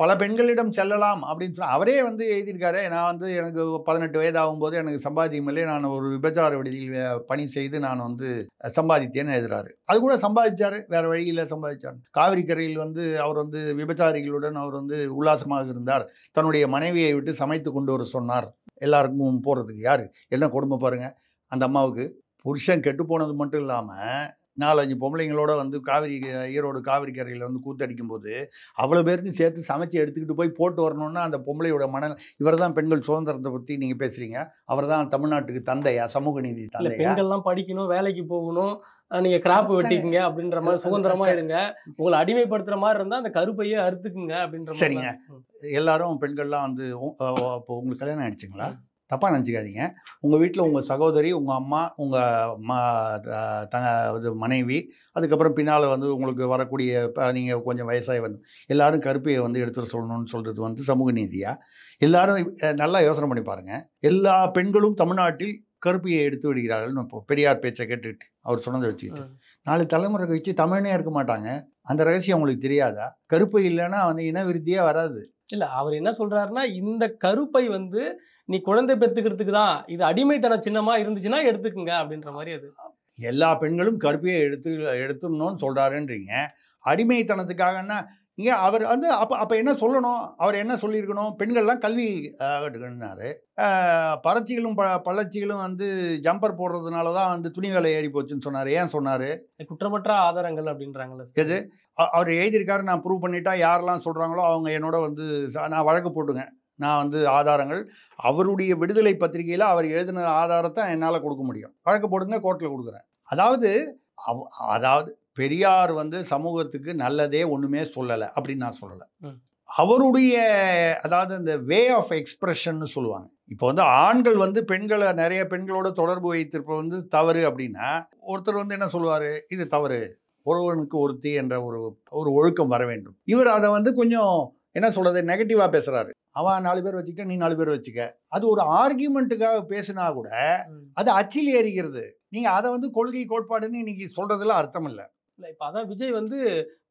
பல பெண்களிடம் செல்லலாம் அப்படின்னு சொல்லி அவரே எழுதியிருக்காரு. நான் எனக்கு 18 வயது ஆகும்போது எனக்கு சம்பாதியம் இல்லை, நான் ஒரு விபச்சார விடுதியில் பணி செய்து நான் சம்பாதித்தேன்னு எழுதுறாரு. அது கூட சம்பாதிச்சாரு, வேற வழியில் சம்பாதிச்சார். காவிரி கரையில் அவர் விபச்சாரிகளுடன் அவர் உல்லாசமாக இருந்தார். தன்னுடைய மனைவியை விட்டு சமைத்து கொண்டு வர சொன்னார். எல்லாருக்கும் போகிறதுக்கு யார் என்ன கொடுமை பாருங்க. அந்த அம்மாவுக்கு புருஷன் கெட்டு போனது மட்டும் இல்லாமல் 4-5 பொம்பளைங்களோட ஈரோடு காவிரி கரையில் கூத்தடிக்கும் போது அவ்வளோ பேருக்கும் சேர்த்து சமைச்சு எடுத்துக்கிட்டு போய் போட்டு வரணும்னா அந்த பொம்பளையோட இவர் தான் பெண்கள் சுதந்திரத்தை பற்றி நீங்கள் பேசுகிறீங்க. அவர் தான் தமிழ்நாட்டுக்கு தந்தையா, சமூக நீதி தந்தையா? பெண்கள்லாம் படிக்கணும், வேலைக்கு போகணும், நீங்கள் கிராப் வெட்டிக்குங்க அப்படின்ற மாதிரி சுதந்திரமாக இருங்க, உங்களை அடிமைப்படுத்துகிற மாதிரி இருந்தால் அந்த கருப்பையே அறுத்துக்குங்க அப்படின்ற. சரிங்க, எல்லாரும் பெண்கள்லாம் இப்போ உங்களுக்கு கல்யாணம் ஆயிடுச்சுங்களா? தப்பாக நினச்சிக்காதீங்க. உங்கள் வீட்டில் உங்கள் சகோதரி, உங்கள் அம்மா, உங்கள் மனைவி, அதுக்கப்புறம் பின்னால் உங்களுக்கு வரக்கூடிய நீங்கள் கொஞ்சம் வயசாகி எல்லாரும் கருப்பையை எடுத்துகிட்டு சொல்லணும்னு சொல்கிறது சமூக நீதியா? எல்லாரும் நல்லா யோசனை பண்ணி பாருங்கள். எல்லா பெண்களும் தமிழ்நாட்டில் கருப்பையை எடுத்து விடுகிறார்கள்னு இப்போ பெரியார் பேச்சை கேட்டுக்கிட்டு அவர் சொன்னதை வச்சுக்கிட்டு 4 தலைமுறை வச்சு தமிழனே இருக்க மாட்டாங்க. அந்த ரகசியம் உங்களுக்கு தெரியாதா? கருப்பை இல்லைன்னா இனவிருத்தியே வராது. இல்லை, அவர் என்ன சொல்கிறாருன்னா, இந்த கருப்பை நீ குழந்தை பெற்றுக்கிறதுக்கு தான், இது அடிமைத்தன சின்னமாக இருந்துச்சுன்னா எடுத்துக்குங்க அப்படின்ற மாதிரி. அது எல்லா பெண்களும் கருப்பையை எடுத்துடணும்னு சொல்கிறாருன்றீங்க. அடிமைத்தனத்துக்காகன்னா இங்கே அவர் அப்போ என்ன சொல்லணும்? அவர் என்ன சொல்லியிருக்கணும்? பெண்கள்லாம் கல்வி கட்டுனாரு. பறச்சிகளும் பள்ளச்சிகளும் ஜம்பர் போடுறதுனால தான் துணி வேலை ஏறி போச்சுன்னு சொன்னார். ஏன் சொன்னார்? குற்றமற்ற ஆதாரங்கள் அப்படின்றாங்களே. எது அவர் எழுதியிருக்காரு, நான் ப்ரூவ் பண்ணிட்டா யாரெல்லாம் சொல்கிறாங்களோ அவங்க என்னோட நான் வழக்கு போட்டுங்க. நான் ஆதாரங்கள் அவருடைய விடுதலை பத்திரிகையில் அவர் எழுதின ஆதாரத்தை என்னால் கொடுக்க முடியும். வழக்கு போடுங்க, கோர்ட்டில் கொடுக்குறேன். அதாவது பெரியார் சமூகத்துக்கு நல்லதே ஒன்றுமே சொல்லலை அப்படின்னு நான் சொல்லலை. அவருடைய அதாவது இந்த வே ஆஃப் எக்ஸ்பிரஷன்னு சொல்லுவாங்க. இப்போ ஆண்கள் பெண்களை நிறைய பெண்களோட தொடர்பு வைத்திருப்ப தவறு அப்படின்னா ஒருத்தர் என்ன சொல்லுவார், இது தவறு, ஒருவனுக்கு ஒருத்தி என்ற ஒரு ஒழுக்கம் வர வேண்டும். இவர் அதை கொஞ்சம் என்ன சொல்கிறது, நெகட்டிவாக பேசுகிறாரு. அவன் 4 பேர் வச்சுக்க, நீ 4 பேர் வச்சுக்க. அது ஒரு ஆர்கியூமெண்ட்டுக்காக பேசினா கூட அது அச்சில் ஏறிக்கிறது. நீங்கள் அதை கொள்கை கோட்பாடுன்னு இன்னைக்கு சொல்கிறதுல அர்த்தம் இல்லை. இல்லை, இப்போ அதான் விஜய்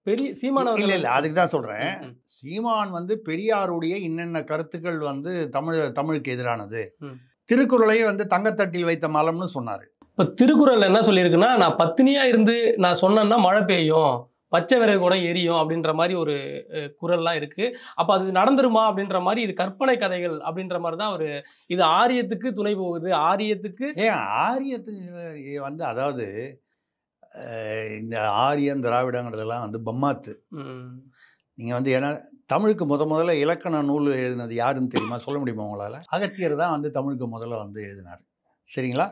பெரிய சீமான் இல்லை அதுக்கு தான் சொல்கிறேன். சீமான் பெரியாருடைய இன்னென்ன கருத்துக்கள் தமிழுக்கு எதிரானது. திருக்குறளையே தங்கத்தட்டில் வைத்த மலம்னு சொன்னார். இப்போ திருக்குறள் என்ன சொல்லியிருக்குன்னா, நான் பத்தினியாக இருந்து நான் சொன்னேன்னா மழை பெய்யும், பச்சை விறகு கூட எரியும் அப்படின்ற மாதிரி ஒரு குறள்லாம் இருக்குது. அப்போ அது நடந்துருமா அப்படின்ற மாதிரி, இது கற்பனை கதைகள் அப்படின்ற மாதிரி தான் இது ஆரியத்துக்கு துணை போகுது. ஆரியத்துக்கு ஆரியத்துக்கு அதாவது இந்த ஆரியன் திராவிடங்கிறதெல்லாம் பம்மாத்து. நீங்கள் ஏன்னா தமிழுக்கு முதல்ல இலக்கண நூல் எழுதினது யாருன்னு தெரியுமா? சொல்ல முடியுமா உங்களால்? அகத்தியர் தான் தமிழுக்கு முதல்ல எழுதினார். சரிங்களா?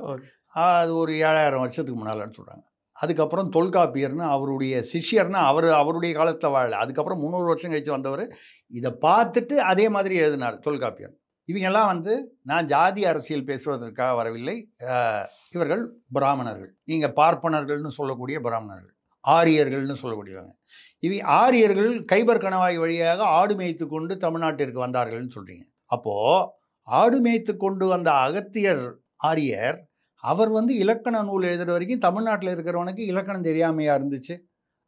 அது ஒரு 7000 வருஷத்துக்கு முன்னாலன்னு சொல்கிறாங்க. அதுக்கப்புறம் தொல்காப்பியர்னு அவருடைய சிஷ்யர்னா அவருடைய காலத்தில் வாழலை. அதுக்கப்புறம் 300 வருஷம் கழித்து வந்தவர் இதை பார்த்துட்டு அதே மாதிரி எழுதினார் தொல்காப்பியர். இவங்கெல்லாம் நான் ஜாதி அரசியல் பேசுவதற்காக வரவில்லை. இவர்கள் பிராமணர்கள், நீங்கள் பார்ப்பனர்கள்னு சொல்லக்கூடிய பிராமணர்கள், ஆரியர்கள்னு சொல்லக்கூடியவங்க. ஆரியர்கள் கைபர் கணவாய் வழியாக ஆடு மேய்த்து கொண்டு தமிழ்நாட்டிற்கு வந்தார்கள்னு சொல்கிறீங்க. அப்போது ஆடு மேய்த்து கொண்டு வந்த அகத்தியர் ஆரியர், அவர் இலக்கண நூல் எழுதுகிற வரைக்கும் தமிழ்நாட்டில் இருக்கிறவனுக்கு இலக்கணம் தெரியாமையாக இருந்துச்சு.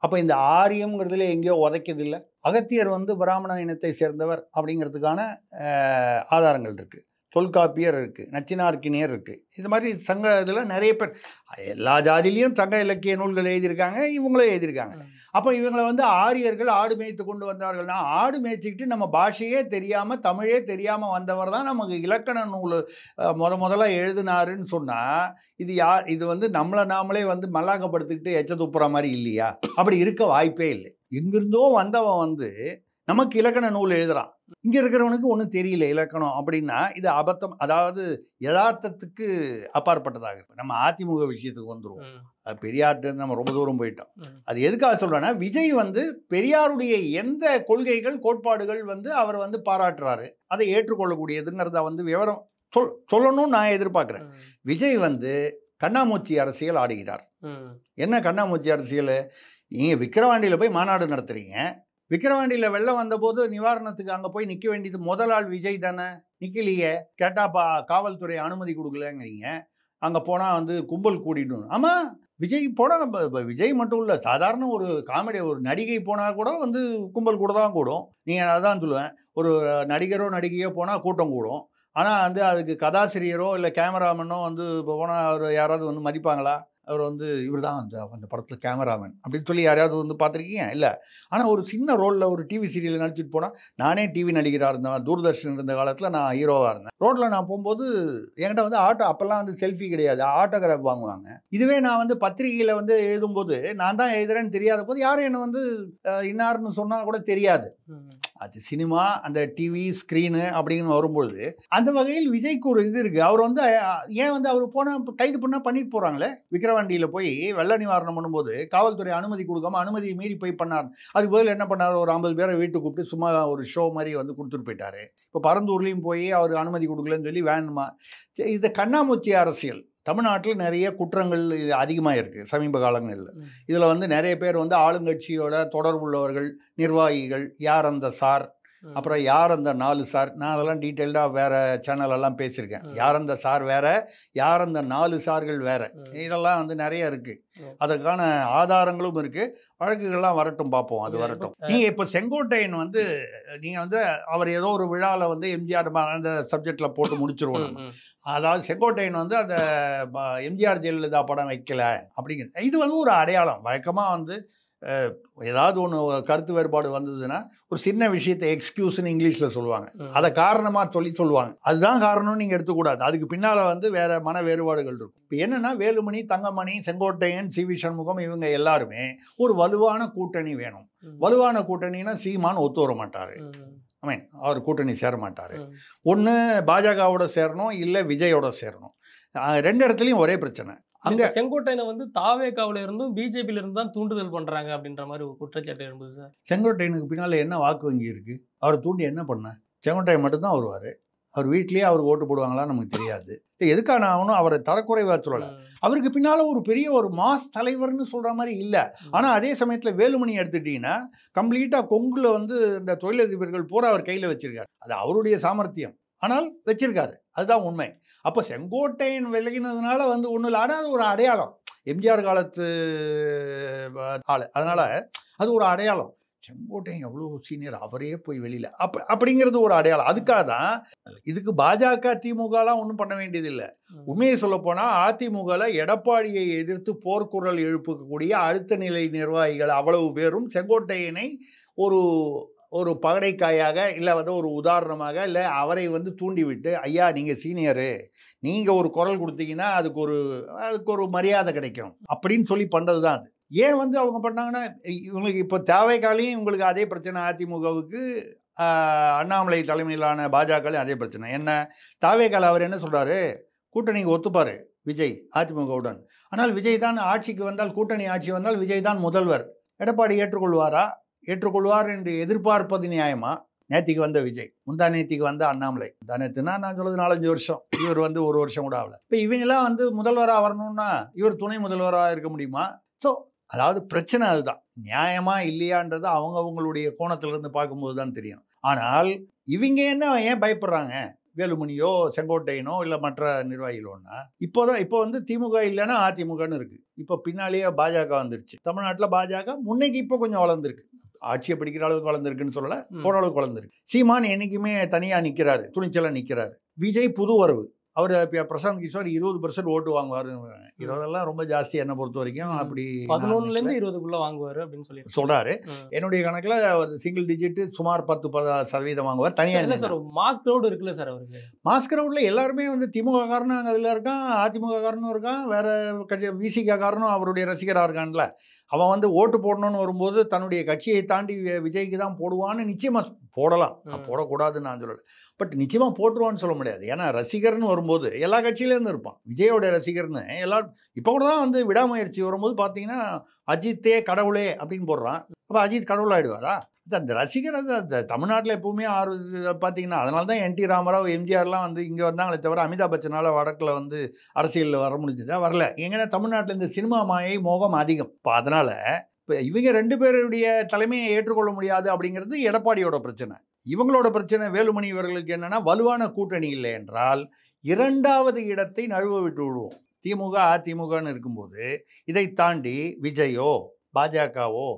அப்போ இந்த ஆரியம்ங்கிறதுல எங்கேயோ உதைக்கிறதில்லை. அகத்தியர் பிராமண இனத்தை சேர்ந்தவர் அப்படிங்கிறதுக்கான ஆதாரங்கள் இருக்குது. தொல்காப்பியர் இருக்குது, நச்சினார்க்கினியர் இருக்குது. இது மாதிரி சங்க இதில் நிறைய பேர் எல்லா ஜாதியிலையும் சங்க இலக்கிய நூல்கள் எழுதியிருக்காங்க, இவங்களே எழுதியிருக்காங்க. அப்போ இவங்களை ஆரியர்கள் ஆடு மேய்த்து கொண்டு வந்தார்கள்னா, ஆடு மேய்ச்சிக்கிட்டு நம்ம பாஷையே தெரியாமல் தமிழே தெரியாமல் வந்தவர் தான் நமக்கு இலக்கண நூல் முதல்ல எழுதினாருன்னு சொன்னால் இது நம்மளை நாமளே மல்லாக்கப்படுத்திக்கிட்டு எச்ச துப்புற மாதிரி இல்லையா? அப்படி இருக்க வாய்ப்பே இல்லை. எங்கிருந்தோ வந்தவன் நமக்கு இலக்கண நூல் எழுதுறான், இங்கே இருக்கிறவனுக்கு ஒன்றும் தெரியல இலக்கணம் அப்படின்னா இது அபத்தம். அதாவது யதார்த்தத்துக்கு அப்பாற்பட்டதாக இருக்கும். நம்ம அதிமுக விஷயத்துக்கு வந்துடுவோம். அது பெரியார்ட்டு நம்ம ரொம்ப தூரம் போயிட்டோம். அது எதுக்காக சொல்கிறேன்னா, விஜய் வந்து பெரியாருடைய எந்த கொள்கைகள் கோட்பாடுகள் வந்து அவர் வந்து பாராட்டுறாரு, அதை ஏற்றுக்கொள்ளக்கூடியதுங்கிறத வந்து விவரம் சொல்லணும்னு நான் எதிர்பார்க்குறேன். விஜய் வந்து கண்ணாமூச்சி அரசியல் ஆடுகிறார். என்ன கண்ணாமூச்சி அரசியல்? நீங்கள் விக்கிரவாண்டியில் போய் மாநாடு நடத்துறீங்க, விக்கிரவாண்டியில் வெள்ளம் வந்தபோது நிவாரணத்துக்கு அங்கே போய் நிற்க வேண்டியது முதல் ஆள் விஜய் தானே, நிற்கலையே. கேட்டால் காவல்துறை அனுமதி கொடுக்கலங்கிறீங்க. அங்கே போனால் வந்து கும்பல் கூடிடும். ஆமாம், விஜய் போனால் விஜய் மட்டும் இல்லை, சாதாரண ஒரு காமெடி ஒரு நடிகை போனால் கூட வந்து கும்பல் கூட தான் கூடும். நீங்கள் அதான் சொல்லுவேன், ஒரு நடிகரோ நடிகையோ போனால் கூட்டம் கூடும். ஆனால் வந்து அதுக்கு கதாசிரியரோ இல்லை கேமராமேனோ வந்து இப்போ போனால் அவர் யாராவது வந்து மதிப்பாங்களா? அவர் வந்து இவர் தான் அந்த படத்தில் கேமராமேன் அப்படின்னு சொல்லி யாரையாவது வந்து பார்த்துருக்கீங்க? இல்லை. ஆனால் ஒரு சின்ன ரோலில் ஒரு டிவி சீரியலில் நடிச்சிட்டு போனால், நானே டிவி நடிகராக இருந்தேன், தூர்தர்ஷன் இருந்த காலத்தில் நான் ஹீரோவாக இருந்தேன். ரோட்டில் நான் போகும்போது என்கிட்ட வந்து அப்போல்லாம் வந்து செல்ஃபி கிடையாது, ஆட்டோகிராஃப் வாங்குவாங்க. இதுவே நான் வந்து பத்திரிகையில் வந்து எழுதும்போது நான் தான் எழுதுறேன்னு தெரியாத போது யாரும் என்னை வந்து இன்னார்னு சொன்னால் கூட தெரியாது. அது சினிமா, அந்த டிவி ஸ்க்ரீனு அப்படின்னு வரும்பொழுது அந்த வகையில் விஜய்க்கு ஒரு இது இருக்குது. அவர் வந்து ஏன் வந்து அவர் போனால் கைது பண்ணால் பண்ணிட்டு போகிறாங்களே. விக்கிரவாண்டியில் போய் வெள்ள நிவாரணம் பண்ணும்போது காவல்துறை அனுமதி கொடுக்காம அனுமதியை மீறி போய் பண்ணார். அதுக்கு பதில் என்ன பண்ணார், ஒரு 50 பேரை வீட்டுக்கு கூப்பிட்டு சும்மா ஒரு ஷோ மாதிரி வந்து கொடுத்துட்டு போயிட்டாரு. இப்போ பரந்தூர்லேயும் போய் அவர் அனுமதி கொடுக்கலன்னு சொல்லி வேணுமா? இது கண்ணாமூச்சி அரசியல். தமிழ்நாட்டில் நிறைய குற்றங்கள் அதிகமாக இருக்குது சமீப காலங்களில். இதில் வந்து நிறைய பேர் வந்து ஆளுங்கட்சியோட தொடர்புள்ளவர்கள், நிர்வாகிகள், யார் அந்த சார், அப்புறம் யார் அந்த 4 சார், நான் அதெல்லாம் டீட்டெயில்டாக வேறு சேனலெல்லாம் பேசியிருக்கேன். யார் அந்த சார் வேறு, யார் அந்த 4 சார்கள் வேறு, இதெல்லாம் வந்து நிறைய இருக்குது. அதற்கான ஆதாரங்களும் இருக்குது. வழக்குகள்லாம் வரட்டும், பார்ப்போம், அது வரட்டும். நீங்கள் இப்போ செங்கோட்டையன் வந்து நீங்கள் வந்து அவர் ஏதோ ஒரு விழாவில் வந்து எம்ஜிஆர் அந்த சப்ஜெக்டில் போட்டு முடிச்சிருவோம். அதாவது செங்கோட்டையன் வந்து அந்த எம்ஜிஆர் ஜெயலலிதா படம் வைக்கல அப்படிங்கிறது இது வந்து ஒரு அடையாளம். வழக்கமாக வந்து ஏதாவது ஒன்று கருத்து வேறுபாடு வந்ததுன்னா ஒரு சின்ன விஷயத்தை எக்ஸ்கியூஸ்ன்னு இங்கிலீஷில் சொல்லுவாங்க, அதை காரணமாக சொல்லுவாங்க. அதுதான் காரணம்னு நீங்கள் எடுத்துக்கூடாது. அதுக்கு பின்னால் வந்து வேறு மன வேறுபாடுகள் இருக்கும். இப்போ என்னென்னா, வேலுமணி, தங்கமணி, செங்கோட்டையன், சி.வி. சண்முகம் இவங்க எல்லாருமே ஒரு வலுவான கூட்டணி வேணும். வலுவான கூட்டணின்னா சீமான் ஒத்து வர மாட்டார். அவர் கூட்டணி சேர மாட்டார். ஒன்று பாஜகவோட சேரணும், இல்லை விஜயோட சேரணும். 2 இடத்துலையும் ஒரே பிரச்சனை. அங்கே செங்கோட்டையனை வந்து தாவேகாவில் இருந்தும் பிஜேபியில இருந்து தான் தூண்டுதல் பண்ணுறாங்க அப்படின்ற மாதிரி ஒரு குற்றச்சாட்டு இருந்தது சார். செங்கோட்டையனுக்கு பின்னால் என்ன வாக்கு வங்கி இருக்குது? அவர் தூண்டி என்ன பண்ண? செங்கோட்டையன் மட்டும்தான் வருவார். அவர் வீட்லேயே அவருக்கு ஓட்டு போடுவாங்களான்னு நமக்கு தெரியாது. எதுக்கான ஆகணும், அவரை தரக்குறைவாக சொல்லலை. அவருக்கு பின்னால் ஒரு பெரிய ஒரு மாஸ் தலைவர்னு சொல்கிற மாதிரி இல்லை. ஆனால் அதே சமயத்தில் வேலுமணி எடுத்துக்கிட்டிங்கன்னா கம்ப்ளீட்டாக கொங்குல வந்து இந்த தொழிலதிபர்கள் பூரா அவர் கையில் வச்சுருக்காரு. அது அவருடைய சாமர்த்தியம், ஆனால் வச்சிருக்காரு, அதுதான் உண்மை. அப்போ செங்கோட்டையன் விலகினதுனால வந்து ஒன்றும் இல்லை. ஆனால் அது ஒரு அடையாளம், எம்ஜிஆர் காலத்து ஆள், அதனால் அது ஒரு அடையாளம். செங்கோட்டையன் எவ்வளோ சீனியர், அவரே போய் வெளியில் அப்படிங்கிறது ஒரு அடையாளம். அதுக்காக தான் இதுக்கு பாஜக திமுகலாம் ஒன்றும் பண்ண வேண்டியதில்லை. உண்மையை சொல்லப்போனால் அதிமுகவில் எடப்பாடியை எதிர்த்து போர்க்குரல் எழுப்பக்கூடிய அடுத்த நிலை நிர்வாகிகள் அவ்வளவு பேரும் செங்கோட்டையனை ஒரு பகடைக்காயாக இல்லை வந்து ஒரு உதாரணமாக இல்லை அவரை வந்து தூண்டிவிட்டு, ஐயா நீங்கள் சீனியரு, நீங்கள் ஒரு குரல் கொடுத்தீங்கன்னா அதுக்கு ஒரு மரியாதை கிடைக்கும் அப்படின்னு சொல்லி பண்ணுறது தான் அது. ஏன் வந்து அவங்க பண்ணாங்கன்னா, இவங்களுக்கு இப்போ தேவைக்காலையும் இவங்களுக்கு அதே பிரச்சனை. அதிமுகவுக்கு அண்ணாமலை தலைமையிலான பாஜகலையும் அதே பிரச்சனை. என்ன, தாவேக்கால அவர் என்ன சொல்கிறாரு, கூட்டணிக்கு ஒத்துப்பார் விஜய் அதிமுகவுடன். ஆனால் விஜய் தான் ஆட்சிக்கு வந்தால், கூட்டணி ஆட்சி வந்தால் விஜய் தான் முதல்வர். எடப்பாடி ஏற்றுக்கொள்வாரா? ஏற்றுக்கொள்வார் என்று எதிர்பார்ப்பது நியாயமா? நேத்திக்கு வந்த விஜய், முந்தா நேத்திக்கு வந்த அண்ணாமலை, நேற்றுனா நான் சொல்கிறது 4-5 வருஷம், இவர் வந்து 1 வருஷம் கூட ஆகல. இப்போ இவங்கெல்லாம் வந்து முதல்வராக வரணும்னா இவர் துணை முதல்வராக இருக்க முடியுமா? ஸோ அதாவது பிரச்சனை அதுதான். நியாயமா இல்லையான்றது அவங்களுடைய கோணத்திலிருந்து பார்க்கும்போது தான் தெரியும். ஆனால் இவங்க ஏன் பயப்படுறாங்க? வேலுமணியோ செங்கோட்டையனோ இல்லை மற்ற நிர்வாகிகளோன்னா, இப்போ வந்து திமுக இல்லைன்னா அதிமுகன்னு இருக்குது. இப்போ பின்னாலேயே பாஜக வந்துருச்சு. தமிழ்நாட்டில் பாஜக முன்னைக்கு இப்போ கொஞ்சம் வளர்ந்துருக்கு. ஆட்சியை பிடிக்கிற அளவுக்கு வளர்ந்துருக்குன்னு சொல்லலை, ஓரளவுக்கு வளர்ந்துருக்கு. சீமான் என்றைக்குமே தனியாக நிற்கிறாரு, துணிச்சலாக நிற்கிறாரு. விஜய் புது வரவு, அவர் பிரசாந்த் கிஷோர் 20% ஓட்டு வாங்குவார். 20 ரொம்ப ஜாஸ்தி என்னை பொறுத்த வரைக்கும். அப்படி 11லேருந்து 20க்குள்ள வாங்குவாரு அப்படின்னு சொல்லி சொல்றாரு. என்னுடைய கணக்கில் ஒரு சிங்கிள் டிஜிட் சுமார் 10% வாங்குவார். தனியாக இல்ல சார், மாஸ் கிரவுட் இருக்குல்ல சார் அவருக்கு. மாஸ் கிரவுட்ல எல்லாருமே வந்து திமுக காரனும் அங்கே அதில் இருக்கான், அதிமுக காரனும் இருக்கான், வேற கட்சி விசிக காரனும் அவருடைய ரசிகராக இருக்கான்ல. அவன் வந்து ஓட்டு போடணும்னு வரும்போது தன்னுடைய கட்சியை தாண்டி விஜய்க்கு தான் போடுவான்னு நிச்சயமாக போடலாம். போடக்கூடாதுன்னு நான் சொல்லலை. பட் நிச்சயமாக போட்டுருவான்னு சொல்ல முடியாது. ஏன்னா ரசிகர்னு வரும்போது எல்லா கட்சியிலேருந்து இருப்பான். விஜயோட ரசிகர்னு இப்போ கூட தான் வந்து விடாமுயற்சி வரும்போது பார்த்தீங்கன்னா அஜித்தே கடவுளே அப்படின்னு போடுறான். அப்போ அஜித் கடவுள் ஆகிடுவாரா? அந்த ரசிகர் அந்த தமிழ்நாட்டில் எப்பவுமே பார்த்தீங்கன்னா அதனால தான் என்டி ராமராவ் எம்ஜிஆர்லாம் வந்து இங்கே வந்தாங்களே தவிர அமிதாப் பச்சனால் வடக்கில் வந்து அரசியலில் வர முடிஞ்சதா? வரல. எங்கன்னா தமிழ்நாட்டில் இந்த சினிமா மாயை மோகம் அதிகம். இப்போ அதனால் இப்போ இவங்க 2 பேருடைய தலைமையை ஏற்றுக்கொள்ள முடியாது அப்படிங்கிறது எடப்பாடியோட பிரச்சனை. இவங்களோட பிரச்சனை வேலுமணி இவர்களுக்கு என்னென்னா வலுவான கூட்டணி இல்லை என்றால் 2வது இடத்தை நழுவ விட்டு விடுவோம். திமுக அதிமுகன்னு இருக்கும்போது இதை தாண்டி விஜயோ பாஜகவோ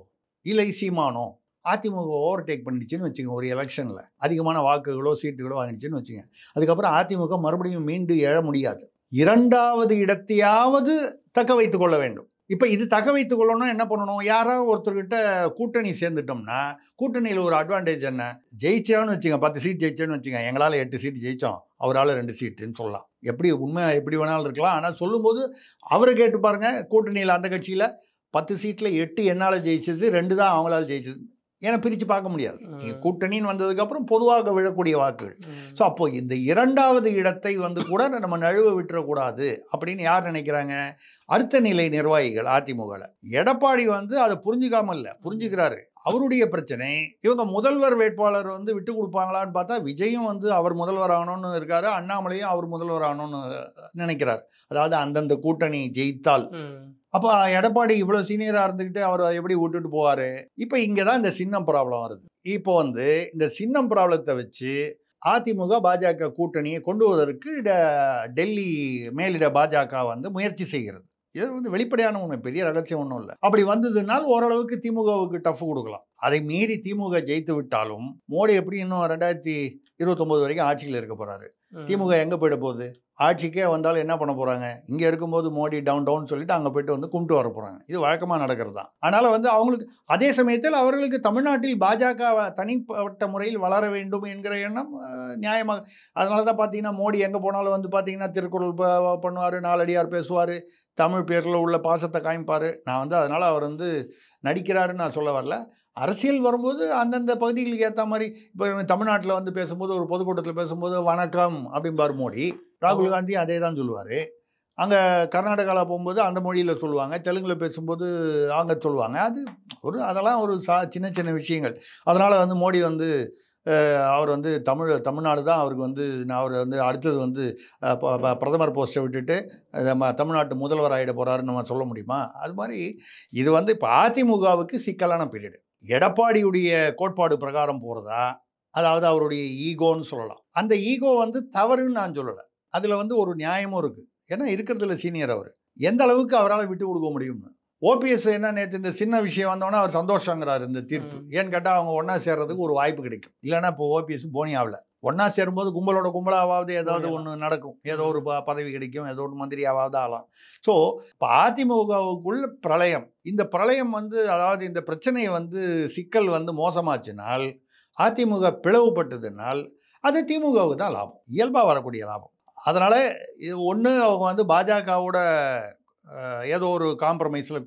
இல்லை சீமானோ அதிமுக ஓவர்டேக் பண்ணிடுச்சுன்னு வச்சுங்க, ஒரு எலெக்ஷனில் அதிகமான வாக்குகளோ சீட்டுகளோ வாங்கிடுச்சுன்னு வச்சுங்க, அதுக்கப்புறம் அதிமுக மறுபடியும் மீண்டு எழ முடியாது. 2வது இடத்தையாவது தக்க வைத்து கொள்ள வேண்டும். இப்போ இது தக்க வைத்து கொள்ளணும்னா என்ன பண்ணணும்? யாராவது ஒருத்தர்கிட்ட கூட்டணி சேர்ந்துட்டோம்னா கூட்டணியில் ஒரு அட்வான்டேஜ் என்ன? ஜெயிச்சான்னு வச்சுங்க, 10 சீட் ஜெயிச்சோன்னு வச்சுங்க, எங்களால் 8 சீட் ஜெயித்தோம், அவரால் 2 சீட்டுன்னு சொல்லலாம். எப்படி உண்மை எப்படி வேணாலும் இருக்கலாம். ஆனால் சொல்லும்போது அவரை கேட்டு பாருங்கள், கூட்டணியில் அந்த கட்சியில் 10 சீட்டில் 8 என்னால் ஜெயிச்சது, 2 தான் அவங்களால் ஜெயிச்சது. ஏன்னா பிரித்து பார்க்க முடியாது. கூட்டணின்னு வந்ததுக்கப்புறம் பொதுவாக விழக்கூடிய வாக்குகள். ஸோ அப்போது இந்த 2வது இடத்தை வந்து கூட நம்ம நழுவ விட்டுறக்கூடாது அப்படின்னு யார் நினைக்கிறாங்க? அடுத்த நிலை நிர்வாகிகள் அதிமுகவில். எடப்பாடி வந்து அதை புரிஞ்சுக்காமல் இல்லை, புரிஞ்சுக்கிறாரு. அவருடைய பிரச்சனை இவங்க முதல்வர் வேட்பாளர் வந்து விட்டு கொடுப்பாங்களான்னு பார்த்தா விஜயும் வந்து அவர் முதல்வர் ஆகணும்னு இருக்காரு, அண்ணாமலையும் அவர் முதல்வர் ஆகணும்னு நினைக்கிறார். அதாவது அந்தந்த கூட்டணி ஜெயித்தால். அப்போ எடப்பாடி இவ்வளோ சீனியராக இருந்துக்கிட்டு அவர் எப்படி விட்டுட்டு போவார்? இப்போ இங்கே தான் இந்த சின்னம் ப்ராப்ளம் வருது. இப்போ வந்து இந்த சின்னம் ப்ராப்ளத்தை வச்சு அதிமுக பாஜக கூட்டணியை கொண்டு வருவதற்கு டெல்லி மேலிட பாஜக வந்து முயற்சி செய்கிறது. இது வந்து வெளிப்படையான உண்மை, பெரிய ரகசியம் ஒன்றும் இல்லை. அப்படி வந்ததுனால் ஓரளவுக்கு திமுகவுக்கு டஃப் கொடுக்கலாம். அதை மீறி திமுக ஜெயித்து விட்டாலும் மோடி எப்படி இன்னும் 2029 வரைக்கும் ஆட்சியில் இருக்க போகிறாரு. திமுக எங்கே போயிட போகுது? ஆட்சிக்கே வந்தாலும் என்ன பண்ண போகிறாங்க? இங்கே இருக்கும்போது மோடி டவுன் சொல்லிட்டு அங்கே போய்ட்டு வந்து கும்பிட்டு வர போகிறாங்க. இது வழக்கமாக நடக்கிறது தான். அதனால் வந்து அவங்களுக்கு அதே சமயத்தில் அவர்களுக்கு தமிழ்நாட்டில் பாஜக தனிப்பட்ட முறையில் வளர வேண்டும் என்கிற எண்ணம் நியாயமாக. அதனால தான் பார்த்தீங்கன்னா மோடி எங்கே போனாலும் வந்து பார்த்தீங்கன்னா திருக்குறள் பண்ணுவார், நாலடியார் பேசுவார், தமிழ் பேரில் உள்ள பாசத்தை காமிப்பார். நான் வந்து அதனால் அவர் வந்து நடிக்கிறாருன்னு நான் சொல்ல வரல. அரசியல் வரும்போது அந்தந்த பகுதிகளுக்கு ஏற்ற மாதிரி இப்போ தமிழ்நாட்டில் வந்து பேசும்போது ஒரு பொதுக்கூட்டத்தில் பேசும்போது வணக்கம் அப்படிம்பார் மோடி. ராகுல் காந்தி அதே தான் சொல்லுவார். அங்கே கர்நாடகாவில் போகும்போது அந்த மொழியில் சொல்லுவாங்க, தெலுங்கில் பேசும்போது அங்கே சொல்லுவாங்க. அது அதெல்லாம் ஒரு சின்ன சின்ன விஷயங்கள். அதனால் வந்து மோடி வந்து அவர் வந்து தமிழ்நாடு தான் அவருக்கு வந்து அவர் வந்து அடுத்தது வந்து பிரதமர் போஸ்ட்டை விட்டுட்டு தமிழ்நாட்டு முதல்வர் ஆகிட போகிறாருன்னு நம்ம சொல்ல முடியுமா? அது மாதிரி இது வந்து இப்போ அதிமுகவுக்கு சிக்கலான பீரியடு. எடப்பாடியுடைய கோட்பாடு பிரகாரம் போகிறதா, அதாவது அவருடைய ஈகோன்னு சொல்லலாம். அந்த ஈகோ வந்து தவறுன்னு நான் சொல்லலை. அதில் வந்து ஒரு நியாயமும் இருக்குது. ஏன்னா இருக்கிறதுல சீனியர் அவர், எந்த அளவுக்கு அவரால் விட்டு கொடுக்க முடியும்னு. ஓபிஎஸ் என்ன நேற்று இந்த சின்ன விஷயம் வந்தோன்னா அவர் சந்தோஷங்கிறார் இந்த தீர்ப்பு. ஏன்னு கேட்டால் அவங்க ஒன்றா சேர்றதுக்கு ஒரு வாய்ப்பு கிடைக்கும். இல்லைன்னா இப்போ ஓபிஎஸ் போனி ஆகலை. ஒன்றா சேரும்போது கும்பலோட கும்பலாவது ஏதாவது ஒன்று நடக்கும், ஏதோ ஒரு பதவி கிடைக்கும், ஏதோ ஒரு மந்திரியாவது ஆகலாம். ஸோ இப்போ அதிமுகவுக்குள்ள பிரளயம், இந்த பிரளயம் வந்து அதாவது இந்த பிரச்சனையை வந்து சிக்கல் வந்து மோசமாச்சுனால், அதிமுக பிளவுபட்டதுனால் அது திமுகவுக்கு தான் லாபம், இயல்பாக வரக்கூடிய லாபம். அதனால் இது ஒன்று அவங்க வந்து பாஜகவோட ஏதோ ஒரு காம்ப்ரமைஸில்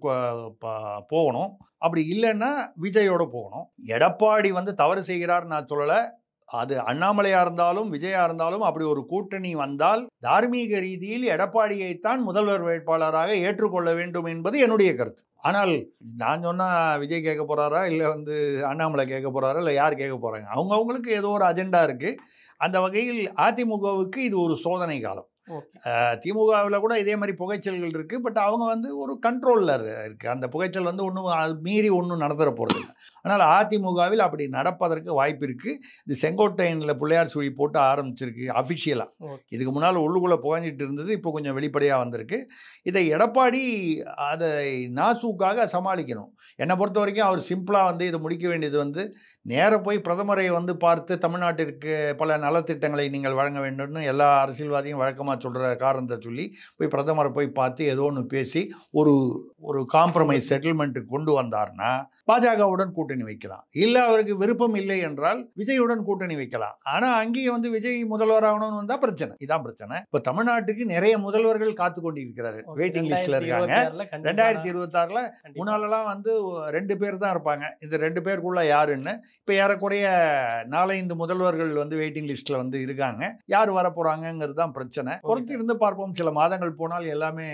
போகணும். அப்படி இல்லைன்னா விஜயோடு போகணும். எடப்பாடி வந்து தவறு செய்கிறார் நான் சொல்லலை. அது அண்ணாமலையாக இருந்தாலும் விஜயா இருந்தாலும் அப்படி ஒரு கூட்டணி வந்தால் தார்மீக ரீதியில் எடப்பாடியைத்தான் முதல்வர் வேட்பாளராக ஏற்றுக்கொள்ள வேண்டும் என்பது என்னுடைய கருத்து. ஆனால் நான் சொன்னால் விஜய் கேட்க போகிறாரா, இல்லை வந்து அண்ணாமலை கேட்க போகிறாரா, இல்லை யார் கேட்க போகிறாங்க? அவங்கவுங்களுக்கு ஏதோ ஒரு அஜெண்டா இருக்குது. அந்த வகையில் அதிமுகவுக்கு இது ஒரு சோதனை காலம். திமுகவில் கூட இதே மாதிரி புகைச்சல்கள் இருக்குது. பட் அவங்க வந்து ஒரு கண்ட்ரோலில் இருக்குது. அந்த புகைச்சல் வந்து ஒன்றும் மீறி ஒன்றும் நடந்துட போகிறது இல்லை. ஆனால் அதிமுகவில் அப்படி நடப்பதற்கு வாய்ப்பு இருக்குது. இது செங்கோட்டையனில் பிள்ளையார் சுழி போட்டு ஆரம்பிச்சிருக்கு அஃபிஷியலாக. இதுக்கு முன்னால் உள்ளுக்குள்ளே புகைஞ்சிட்டு இருந்தது, இப்போ கொஞ்சம் வெளிப்படையாக வந்திருக்கு. இதை எடப்பாடி அதை நாசூக்காக சமாளிக்கணும். என்னை பொறுத்த வரைக்கும் அவர் சிம்பிளாக வந்து இதை முடிக்க வேண்டியது வந்து நேராக போய் பிரதமரை வந்து பார்த்து தமிழ்நாட்டிற்கு பல நலத்திட்டங்களை நீங்கள் வழங்க வேண்டும்னு எல்லா அரசியல்வாதியும் வழக்கமாக சொல்கிற காரணத்தை சொல்லி போய் பிரதமரை போய் பார்த்து ஏதோ ஒன்று பேசி ஒரு ஒரு காம்ப்ரமைஸ் செட்டில்மெண்ட்டுக்கு கொண்டு வந்தார்னா பாஜகவுடன் கூட்டணி வைக்கலாம். இல்லை அவருக்கு விருப்பம் இல்லை என்றால் விஜயுடன் கூட்டணி வைக்கலாம். ஆனால் அங்கேயும் வந்து விஜய் முதல்வராகணும்னு வந்தால் பிரச்சனை. இதான் பிரச்சனை. இப்போ தமிழ்நாட்டுக்கு நிறைய முதல்வர்கள் காத்து கொண்டிருக்கிறார்கள், வெயிட்டிங் லிஸ்ட்டில் இருக்காங்க. 2026 முன்னாலெல்லாம் வந்து 2 பேர் தான் இருப்பாங்க. இந்த 2 பேருக்குள்ள யாருன்னு இப்போ ஏறக்குறைய 4-5 முதல்வர்கள் வந்து வெயிட்டிங் லிஸ்ட்டில் வந்து இருக்காங்க. யார் வரப்போகிறாங்கங்கிறது தான் பிரச்சனை. பொறுத்து இருந்து பார்ப்போம். சில மாதங்கள் போனால் எல்லாமே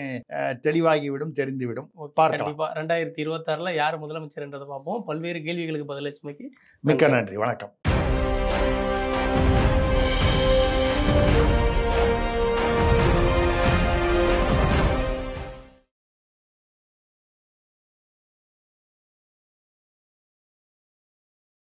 தெளிவாகிவிடும், தெரிந்துவிடும். பார்க்கலாம். 2026 யார் முதலமைச்சர் என்றதை பார்ப்போம். பல்வேறு கேள்விகளுக்கு பதிலளிச்சமைக்கு மிக்க நன்றி. வணக்கம்.